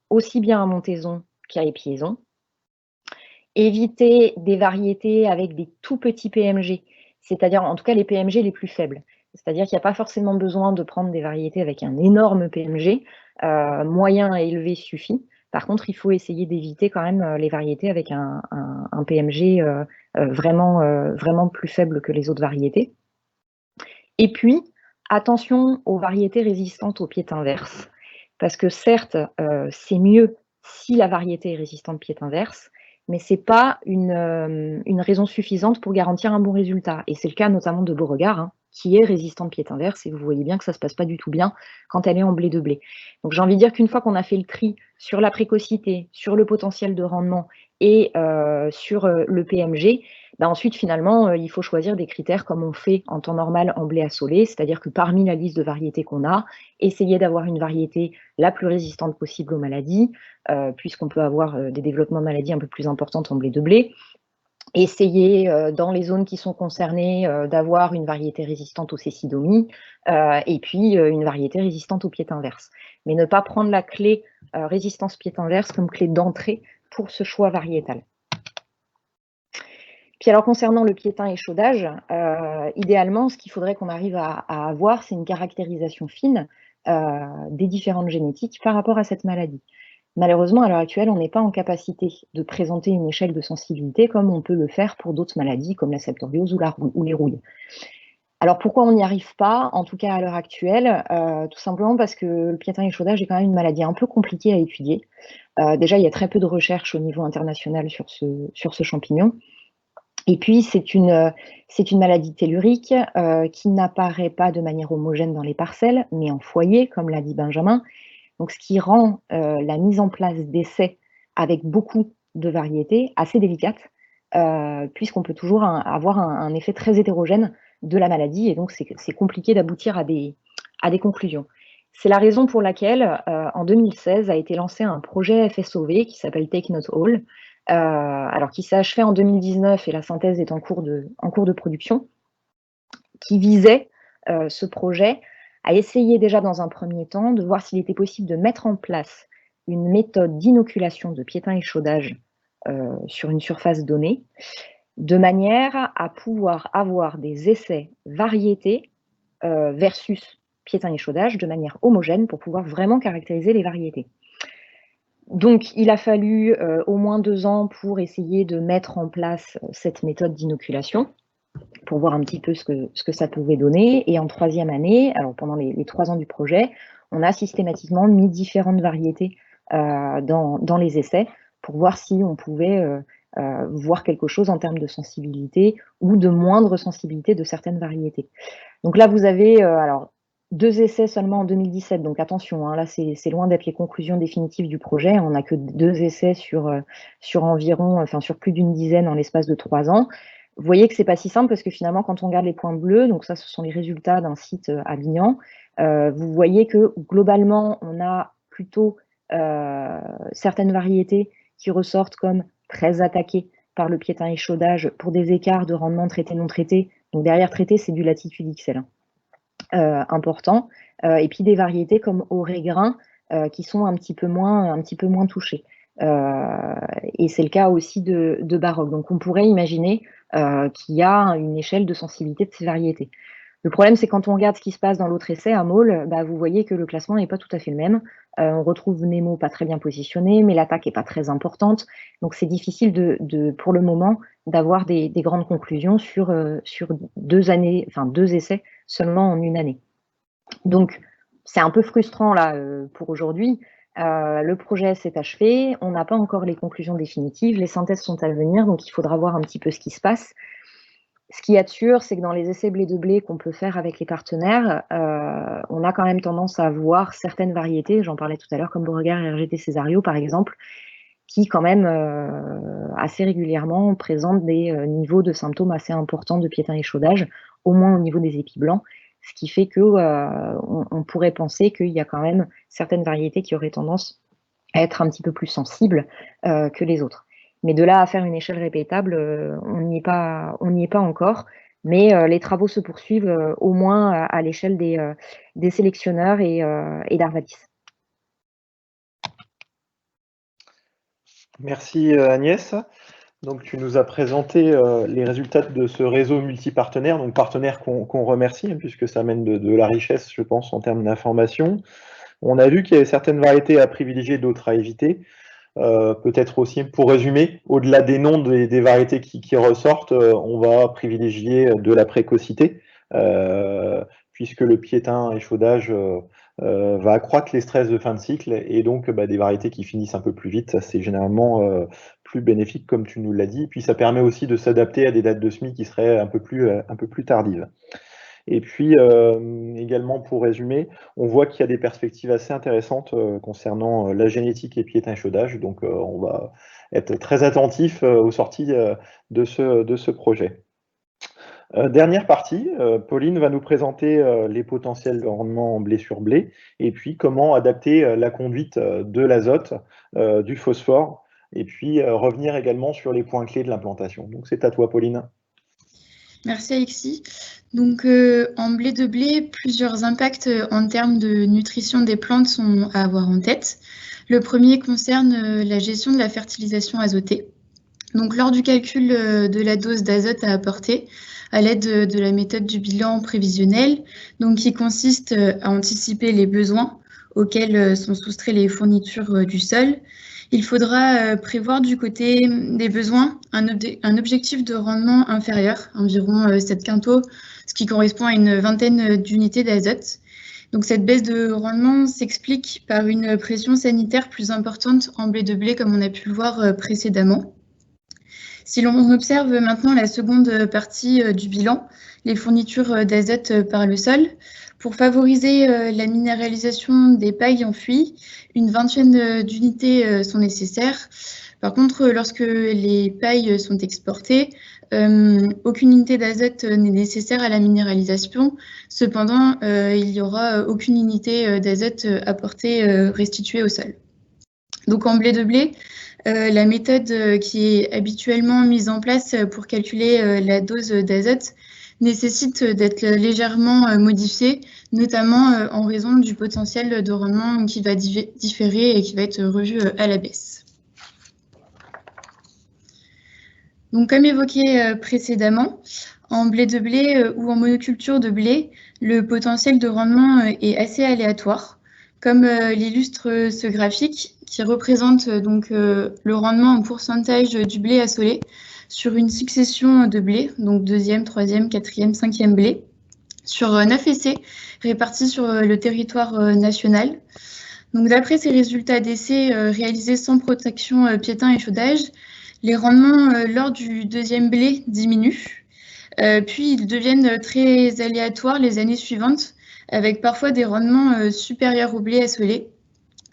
Speaker 3: aussi bien à montaison qu'à épiaison. Éviter des variétés avec des tout petits PMG, c'est-à-dire en tout cas les PMG les plus faibles. C'est-à-dire qu'il n'y a pas forcément besoin de prendre des variétés avec un énorme PMG, moyen à élevé suffit. Par contre, il faut essayer d'éviter quand même les variétés avec un PMG vraiment plus faible que les autres variétés. Et puis, attention aux variétés résistantes au pied inverse, parce que certes, c'est mieux si la variété est résistante pied inverse, mais ce n'est pas une raison suffisante pour garantir un bon résultat. Et c'est le cas notamment de Beauregard, qui est résistante pied inverse, et vous voyez bien que ça ne se passe pas du tout bien quand elle est en blé de blé. Donc j'ai envie de dire qu'une fois qu'on a fait le tri sur la précocité, sur le potentiel de rendement et sur le PMG, ensuite finalement il faut choisir des critères comme on fait en temps normal en blé assolé, c'est-à-dire que parmi la liste de variétés qu'on a, essayer d'avoir une variété la plus résistante possible aux maladies, puisqu'on peut avoir des développements de maladies un peu plus importantes en blé de blé. Essayer dans les zones qui sont concernées d'avoir une variété résistante aux cécidomies et puis une variété résistante au pied inverse. Mais ne pas prendre la clé résistance pied inverse comme clé d'entrée pour ce choix variétal. Puis alors concernant le piétin échaudage, idéalement ce qu'il faudrait qu'on arrive à avoir, c'est une caractérisation fine des différentes génétiques par rapport à cette maladie. Malheureusement, à l'heure actuelle, on n'est pas en capacité de présenter une échelle de sensibilité comme on peut le faire pour d'autres maladies comme la septoriose ou les rouilles. Alors pourquoi on n'y arrive pas, en tout cas à l'heure actuelle? Tout simplement parce que le piétin échaudage est quand même une maladie un peu compliquée à étudier. Déjà, il y a très peu de recherches au niveau international sur ce champignon. Et puis, c'est une maladie tellurique qui n'apparaît pas de manière homogène dans les parcelles, mais en foyer, comme l'a dit Benjamin. Donc, ce qui rend la mise en place d'essais avec beaucoup de variétés assez délicate, puisqu'on peut toujours avoir un effet très hétérogène de la maladie, et donc c'est compliqué d'aboutir à des conclusions. C'est la raison pour laquelle, en 2016, a été lancé un projet FSOV qui s'appelle Take Not All, alors qui s'est achevé en 2019 et la synthèse est en cours de production, qui visait ce projet à essayer déjà dans un premier temps de voir s'il était possible de mettre en place une méthode d'inoculation de piétin échaudage sur une surface donnée, de manière à pouvoir avoir des essais variétés versus piétin échaudage de manière homogène pour pouvoir vraiment caractériser les variétés. Donc, il a fallu au moins 2 ans pour essayer de mettre en place cette méthode d'inoculation, pour voir un petit peu ce que ça pouvait donner. Et en 3e année, alors pendant les 3 ans du projet, on a systématiquement mis différentes variétés dans les essais pour voir si on pouvait voir quelque chose en termes de sensibilité ou de moindre sensibilité de certaines variétés. Donc là, vous avez alors 2 essais seulement en 2017, donc attention, hein, là c'est loin d'être les conclusions définitives du projet. On n'a que 2 essais sur plus d'une dizaine en l'espace de 3 ans. Vous voyez que c'est pas si simple parce que finalement, quand on regarde les points bleus, donc ça, ce sont les résultats d'un site à Bignan, vous voyez que globalement, on a plutôt certaines variétés qui ressortent comme très attaquées par le piétin-échaudage pour des écarts de rendement traité-non traité. Donc derrière traité, c'est du latitude XL important. Et puis des variétés comme Oré-Grain qui sont un petit peu moins touchées. Et c'est le cas aussi de Baroque. Donc on pourrait imaginer qu'il y a une échelle de sensibilité de ces variétés. Le problème, c'est quand on regarde ce qui se passe dans l'autre essai, à Maule, vous voyez que le classement n'est pas tout à fait le même. On retrouve Nemo pas très bien positionné, mais l'attaque n'est pas très importante. Donc c'est difficile pour le moment d'avoir des grandes conclusions sur 2 essais seulement en une année. Donc c'est un peu frustrant là pour aujourd'hui. Le projet s'est achevé, on n'a pas encore les conclusions définitives, les synthèses sont à venir, donc il faudra voir un petit peu ce qui se passe. Ce qu'il y a de sûr, c'est que dans les essais blé de blé qu'on peut faire avec les partenaires, on a quand même tendance à voir certaines variétés, j'en parlais tout à l'heure, comme Beauregard et RGT Césario par exemple, qui quand même assez régulièrement présentent des niveaux de symptômes assez importants de piétin-échaudage, au moins au niveau des épis blancs, ce qui fait que on pourrait penser qu'il y a quand même certaines variétés qui auraient tendance à être un petit peu plus sensibles que les autres. Mais de là à faire une échelle répétable, on n'y est pas encore. Mais les travaux se poursuivent au moins à l'échelle des sélectionneurs et d'Arvadis.
Speaker 1: Merci Agnès. Donc tu nous as présenté les résultats de ce réseau multipartenaire, donc partenaires qu'on remercie, hein, puisque ça amène de la richesse, je pense, en termes d'information. On a vu qu'il y avait certaines variétés à privilégier, d'autres à éviter. Peut-être aussi, pour résumer, au-delà des noms des variétés qui ressortent, on va privilégier de la précocité, puisque le piétin-échaudage va accroître les stress de fin de cycle, et donc des variétés qui finissent un peu plus vite, ça c'est généralement plus bénéfique, comme tu nous l'as dit. Puis ça permet aussi de s'adapter à des dates de semis qui seraient un peu plus tardives. Et puis, également, pour résumer, on voit qu'il y a des perspectives assez intéressantes concernant la génétique et piétin-échaudage. Donc, on va être très attentif aux sorties de ce projet. Dernière partie, Pauline va nous présenter les potentiels de rendement en blé sur blé et puis comment adapter la conduite de l'azote, du phosphore et puis revenir également sur les points clés de l'implantation. Donc, c'est à toi, Pauline.
Speaker 2: Merci Alexis. Donc en blé de blé, plusieurs impacts en termes de nutrition des plantes sont à avoir en tête. Le premier concerne la gestion de la fertilisation azotée. Donc lors du calcul de la dose d'azote à apporter, à l'aide de la méthode du bilan prévisionnel, donc qui consiste à anticiper les besoins auxquels sont soustraits les fournitures du sol, il faudra prévoir du côté des besoins un objectif de rendement inférieur, environ 7 quintaux, ce qui correspond à une vingtaine d'unités d'azote. Donc cette baisse de rendement s'explique par une pression sanitaire plus importante en blé de blé, comme on a pu le voir précédemment. Si l'on observe maintenant la seconde partie du bilan, les fournitures d'azote par le sol, pour favoriser la minéralisation des pailles enfouies, une vingtaine d'unités sont nécessaires. Par contre, lorsque les pailles sont exportées, aucune unité d'azote n'est nécessaire à la minéralisation. Cependant, il n'y aura aucune unité d'azote apportée restituée au sol. Donc en blé de blé, la méthode qui est habituellement mise en place pour calculer la dose d'azote nécessite d'être légèrement modifiée, notamment en raison du potentiel de rendement qui va différer et qui va être revu à la baisse. Donc, comme évoqué précédemment, en blé de blé ou en monoculture de blé, le potentiel de rendement est assez aléatoire, comme l'illustre ce graphique qui représente donc le rendement en pourcentage du blé assolé sur une succession de blés, donc 2e, 3e, 4e, 5e blé, sur 9 essais répartis sur le territoire national. Donc, d'après ces résultats d'essais réalisés sans protection piétin et chaudage, les rendements lors du deuxième blé diminuent, puis ils deviennent très aléatoires les années suivantes, avec parfois des rendements supérieurs au blé assolé.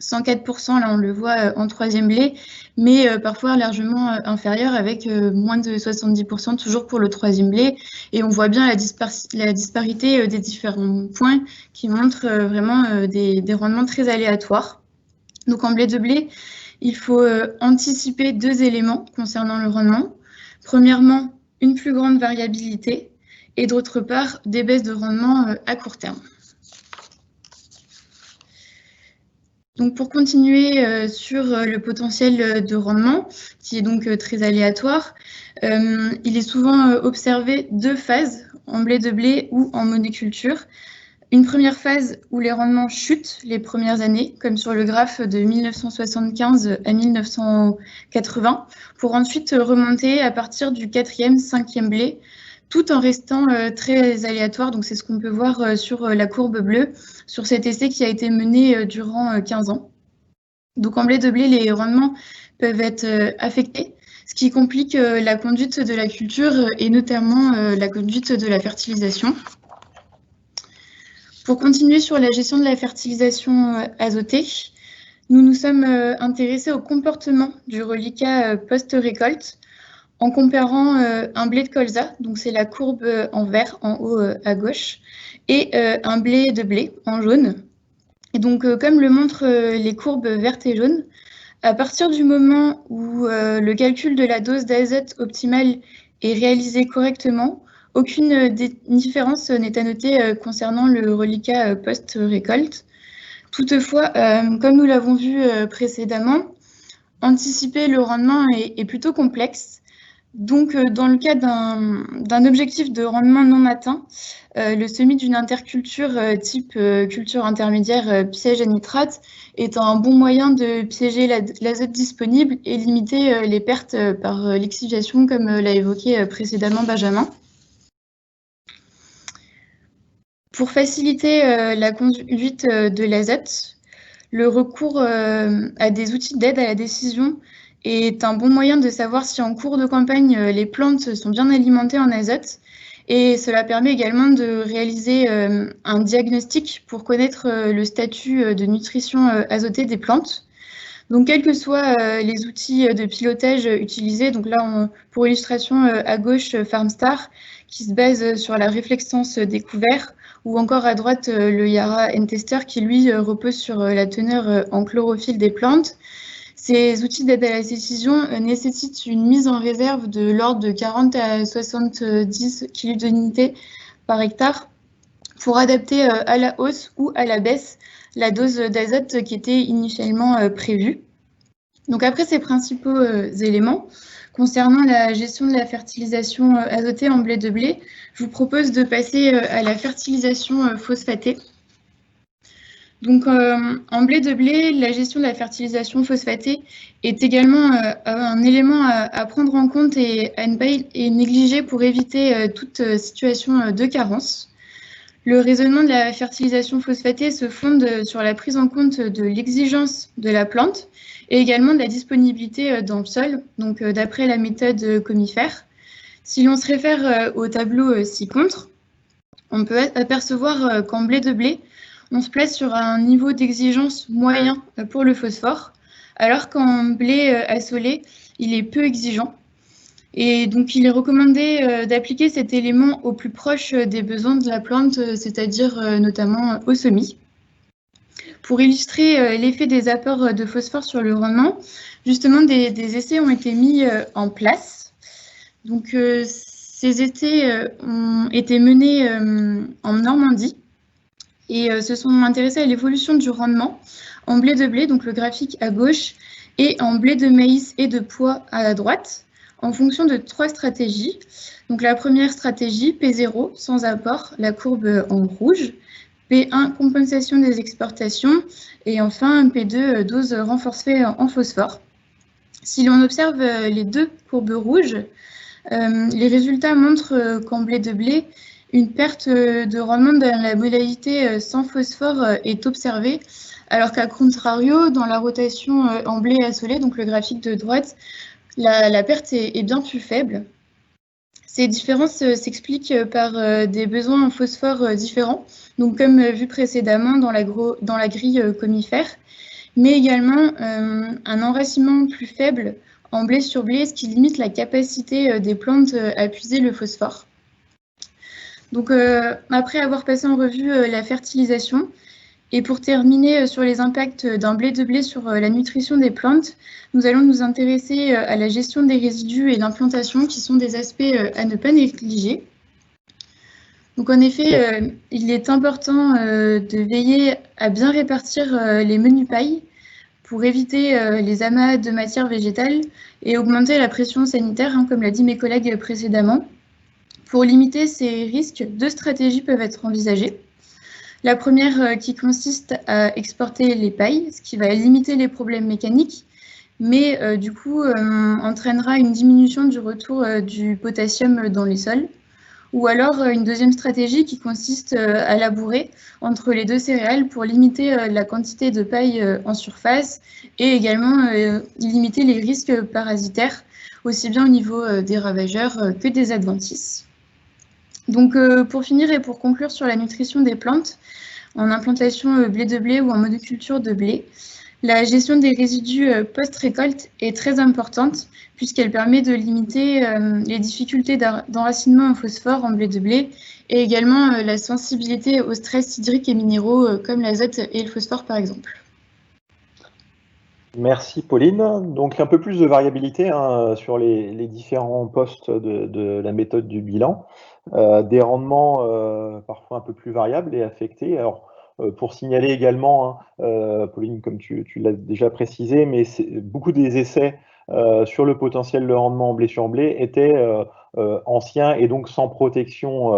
Speaker 2: 104%, là on le voit en troisième blé, mais parfois largement inférieur avec moins de 70% toujours pour le troisième blé. Et on voit bien la disparité des différents points qui montrent vraiment des rendements très aléatoires. Donc en blé de blé, il faut anticiper 2 éléments concernant le rendement. Premièrement, une plus grande variabilité et d'autre part, des baisses de rendement à court terme. Donc pour continuer sur le potentiel de rendement, qui est donc très aléatoire, il est souvent observé 2 phases, en blé de blé ou en monoculture. Une première phase où les rendements chutent les premières années, comme sur le graphe de 1975 à 1980, pour ensuite remonter à partir du 4e, 5e blé, tout en restant très aléatoire. Donc c'est ce qu'on peut voir sur la courbe bleue, sur cet essai qui a été mené durant 15 ans. Donc en blé de blé, les rendements peuvent être affectés, ce qui complique la conduite de la culture et notamment la conduite de la fertilisation. Pour continuer sur la gestion de la fertilisation azotée, nous nous sommes intéressés au comportement du reliquat post-récolte en comparant un blé de colza, donc c'est la courbe en vert en haut à gauche, et un blé de blé en jaune. Et donc, comme le montrent les courbes vertes et jaunes, à partir du moment où le calcul de la dose d'azote optimale est réalisé correctement, aucune différence n'est à noter concernant le reliquat post-récolte. Toutefois, comme nous l'avons vu précédemment, anticiper le rendement est plutôt complexe. Donc, dans le cas d'un objectif de rendement non atteint, le semis d'une interculture type culture intermédiaire piège à nitrate est un bon moyen de piéger l'azote disponible et limiter les pertes par lixiviation, comme l'a évoqué précédemment Benjamin. Pour faciliter la conduite de l'azote, le recours à des outils d'aide à la décision est un bon moyen de savoir si en cours de campagne, les plantes sont bien alimentées en azote. Et cela permet également de réaliser un diagnostic pour connaître le statut de nutrition azotée des plantes. Donc, quels que soient les outils de pilotage utilisés, donc là, pour illustration, à gauche, FarmStar, qui se base sur la réflexence des couverts, ou encore à droite, le Yara N-Tester, qui lui repose sur la teneur en chlorophylle des plantes. Ces outils d'aide à la décision nécessitent une mise en réserve de l'ordre de 40 à 70 kg d'unité par hectare pour adapter à la hausse ou à la baisse la dose d'azote qui était initialement prévue. Donc après ces principaux éléments, concernant la gestion de la fertilisation azotée en blé de blé, je vous propose de passer à la fertilisation phosphatée. Donc, en blé de blé, la gestion de la fertilisation phosphatée est également un élément à prendre en compte et à ne pas négliger pour éviter toute situation de carence. Le raisonnement de la fertilisation phosphatée se fonde sur la prise en compte de l'exigence de la plante et également de la disponibilité dans le sol, donc d'après la méthode comifère. Si l'on se réfère au tableau ci-contre, on peut apercevoir qu'en blé de blé, on se place sur un niveau d'exigence moyen pour le phosphore, alors qu'en blé assolé, il est peu exigeant. Et donc, il est recommandé d'appliquer cet élément au plus proche des besoins de la plante, c'est-à-dire notamment au semis. Pour illustrer l'effet des apports de phosphore sur le rendement, justement, des essais ont été mis en place. Donc, ces essais ont été menés en Normandie et se sont intéressés à l'évolution du rendement en blé de blé, donc le graphique à gauche, et en blé de maïs et de pois à la droite, en fonction de 3 stratégies. Donc la première stratégie, P0, sans apport, la courbe en rouge, P1, compensation des exportations, et enfin P2, dose renforcée en phosphore. Si l'on observe les 2 courbes rouges, les résultats montrent qu'en blé de blé, une perte de rendement dans la modalité sans phosphore est observée, alors qu'à contrario, dans la rotation en blé assolé, donc le graphique de droite, la perte est bien plus faible. Ces différences s'expliquent par des besoins en phosphore différents, donc comme vu précédemment dans la grille comifère, mais également un enracinement plus faible en blé sur blé, ce qui limite la capacité des plantes à puiser le phosphore. Donc après avoir passé en revue la fertilisation, et pour terminer sur les impacts d'un blé de blé sur la nutrition des plantes, nous allons nous intéresser à la gestion des résidus et l'implantation, qui sont des aspects à ne pas négliger. Donc en effet, il est important de veiller à bien répartir les menus pailles pour éviter les amas de matière végétale et augmenter la pression sanitaire, comme l'a dit mes collègues précédemment. Pour limiter ces risques, 2 stratégies peuvent être envisagées. La première qui consiste à exporter les pailles, ce qui va limiter les problèmes mécaniques, mais du coup entraînera une diminution du retour du potassium dans les sols. Ou alors une deuxième stratégie qui consiste à labourer entre les 2 céréales pour limiter la quantité de paille en surface et également limiter les risques parasitaires, aussi bien au niveau des ravageurs que des adventices. Donc pour finir et pour conclure sur la nutrition des plantes, en implantation blé de blé ou en monoculture de blé, la gestion des résidus post-récolte est très importante puisqu'elle permet de limiter les difficultés d'enracinement en phosphore en blé de blé et également la sensibilité au stress hydrique et minéraux comme l'azote et le phosphore par exemple.
Speaker 1: Merci Pauline. Donc un peu plus de variabilité sur les différents postes de la méthode du bilan. Des rendements parfois un peu plus variables et affectés. Alors, pour signaler également, Pauline, comme tu l'as déjà précisé, mais beaucoup des essais sur le potentiel de rendement en blé sur blé étaient anciens et donc sans protection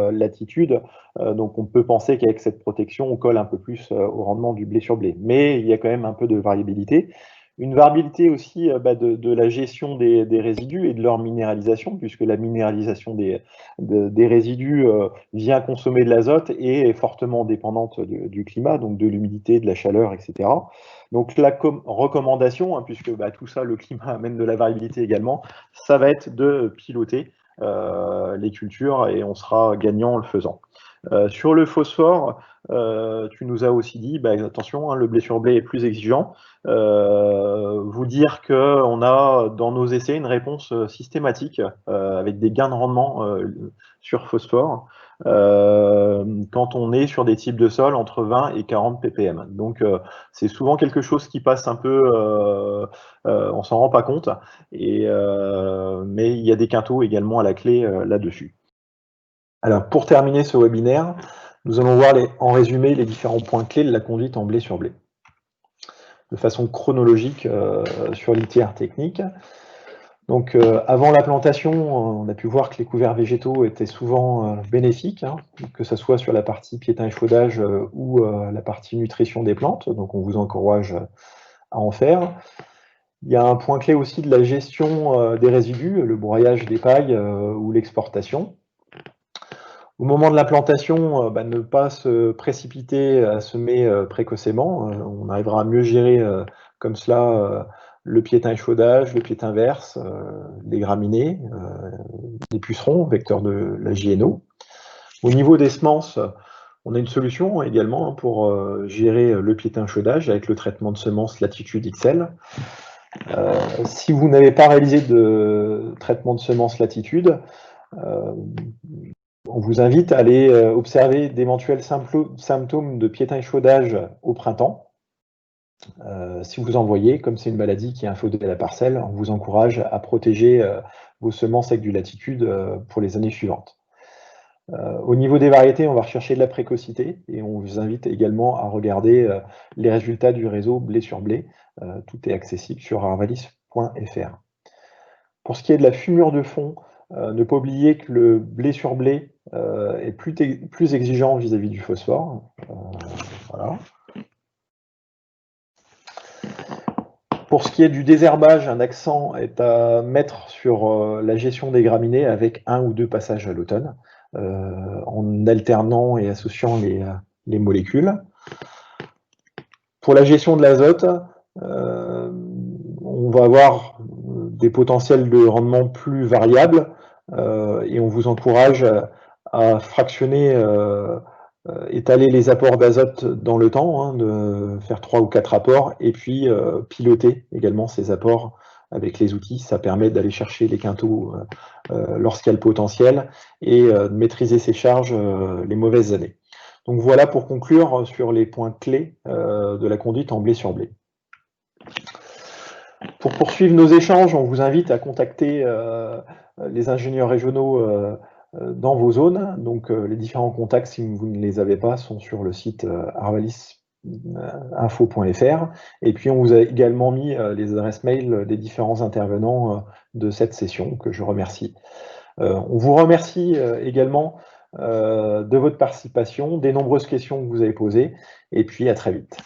Speaker 1: latitude. Donc on peut penser qu'avec cette protection, on colle un peu plus au rendement du blé sur blé. Mais il y a quand même un peu de variabilité. Une variabilité aussi de la gestion des résidus et de leur minéralisation, puisque la minéralisation des résidus vient consommer de l'azote et est fortement dépendante du climat, donc de l'humidité, de la chaleur, etc. Donc la recommandation, puisque tout ça, le climat amène de la variabilité également, ça va être de piloter les cultures et on sera gagnant en le faisant. Sur le phosphore, tu nous as aussi dit, attention, le blé sur blé est plus exigeant. Vous dire qu'on a dans nos essais une réponse systématique avec des gains de rendement sur phosphore quand on est sur des types de sols entre 20 et 40 ppm. Donc c'est souvent quelque chose qui passe un peu, on s'en rend pas compte, mais il y a des quintaux également à la clé là-dessus. Alors pour terminer ce webinaire, nous allons voir en résumé les différents points clés de la conduite en blé sur blé de façon chronologique sur l'itinéraire technique. Donc avant la plantation, on a pu voir que les couverts végétaux étaient souvent bénéfiques, que ce soit sur la partie piétin échaudage ou la partie nutrition des plantes, donc on vous encourage à en faire. Il y a un point clé aussi de la gestion des résidus, le broyage des pailles ou l'exportation. Au moment de l'implantation, ne pas se précipiter à semer précocement. On arrivera à mieux gérer comme cela le piétin échaudage, le piétin verse, les graminées, les pucerons, vecteurs de la JNO. Au niveau des semences, on a une solution également pour gérer le piétin échaudage avec le traitement de semences Latitude XL. Si vous n'avez pas réalisé de traitement de semences Latitude, on vous invite à aller observer d'éventuels symptômes de piétin échaudage au printemps. Si vous en voyez, comme c'est une maladie qui est infodée à la parcelle, on vous encourage à protéger vos semences avec du Latitude pour les années suivantes. Au niveau des variétés, on va rechercher de la précocité et on vous invite également à regarder les résultats du réseau blé sur blé. Tout est accessible sur arvalis.fr. Pour ce qui est de la fumure de fond, ne pas oublier que le blé sur blé est plus exigeant vis-à-vis du phosphore. Voilà. Pour ce qui est du désherbage, un accent est à mettre sur la gestion des graminées avec 1 ou 2 passages à l'automne. en alternant et associant les molécules. Pour la gestion de l'azote, on va avoir des potentiels de rendement plus variables et on vous encourage à fractionner, étaler les apports d'azote dans le temps, hein, de faire 3 ou 4 apports, et puis piloter également ces apports avec les outils. Ça permet d'aller chercher les quintaux lorsqu'il y a le potentiel et de maîtriser ces charges les mauvaises années. Donc voilà pour conclure sur les points clés de la conduite en blé sur blé. Pour poursuivre nos échanges, on vous invite à contacter les ingénieurs régionaux dans vos zones. Donc les différents contacts, si vous ne les avez pas, sont sur le site arvalisinfo.fr. Et puis on vous a également mis les adresses mail des différents intervenants de cette session, que je remercie. On vous remercie également de votre participation, des nombreuses questions que vous avez posées, et puis à très vite.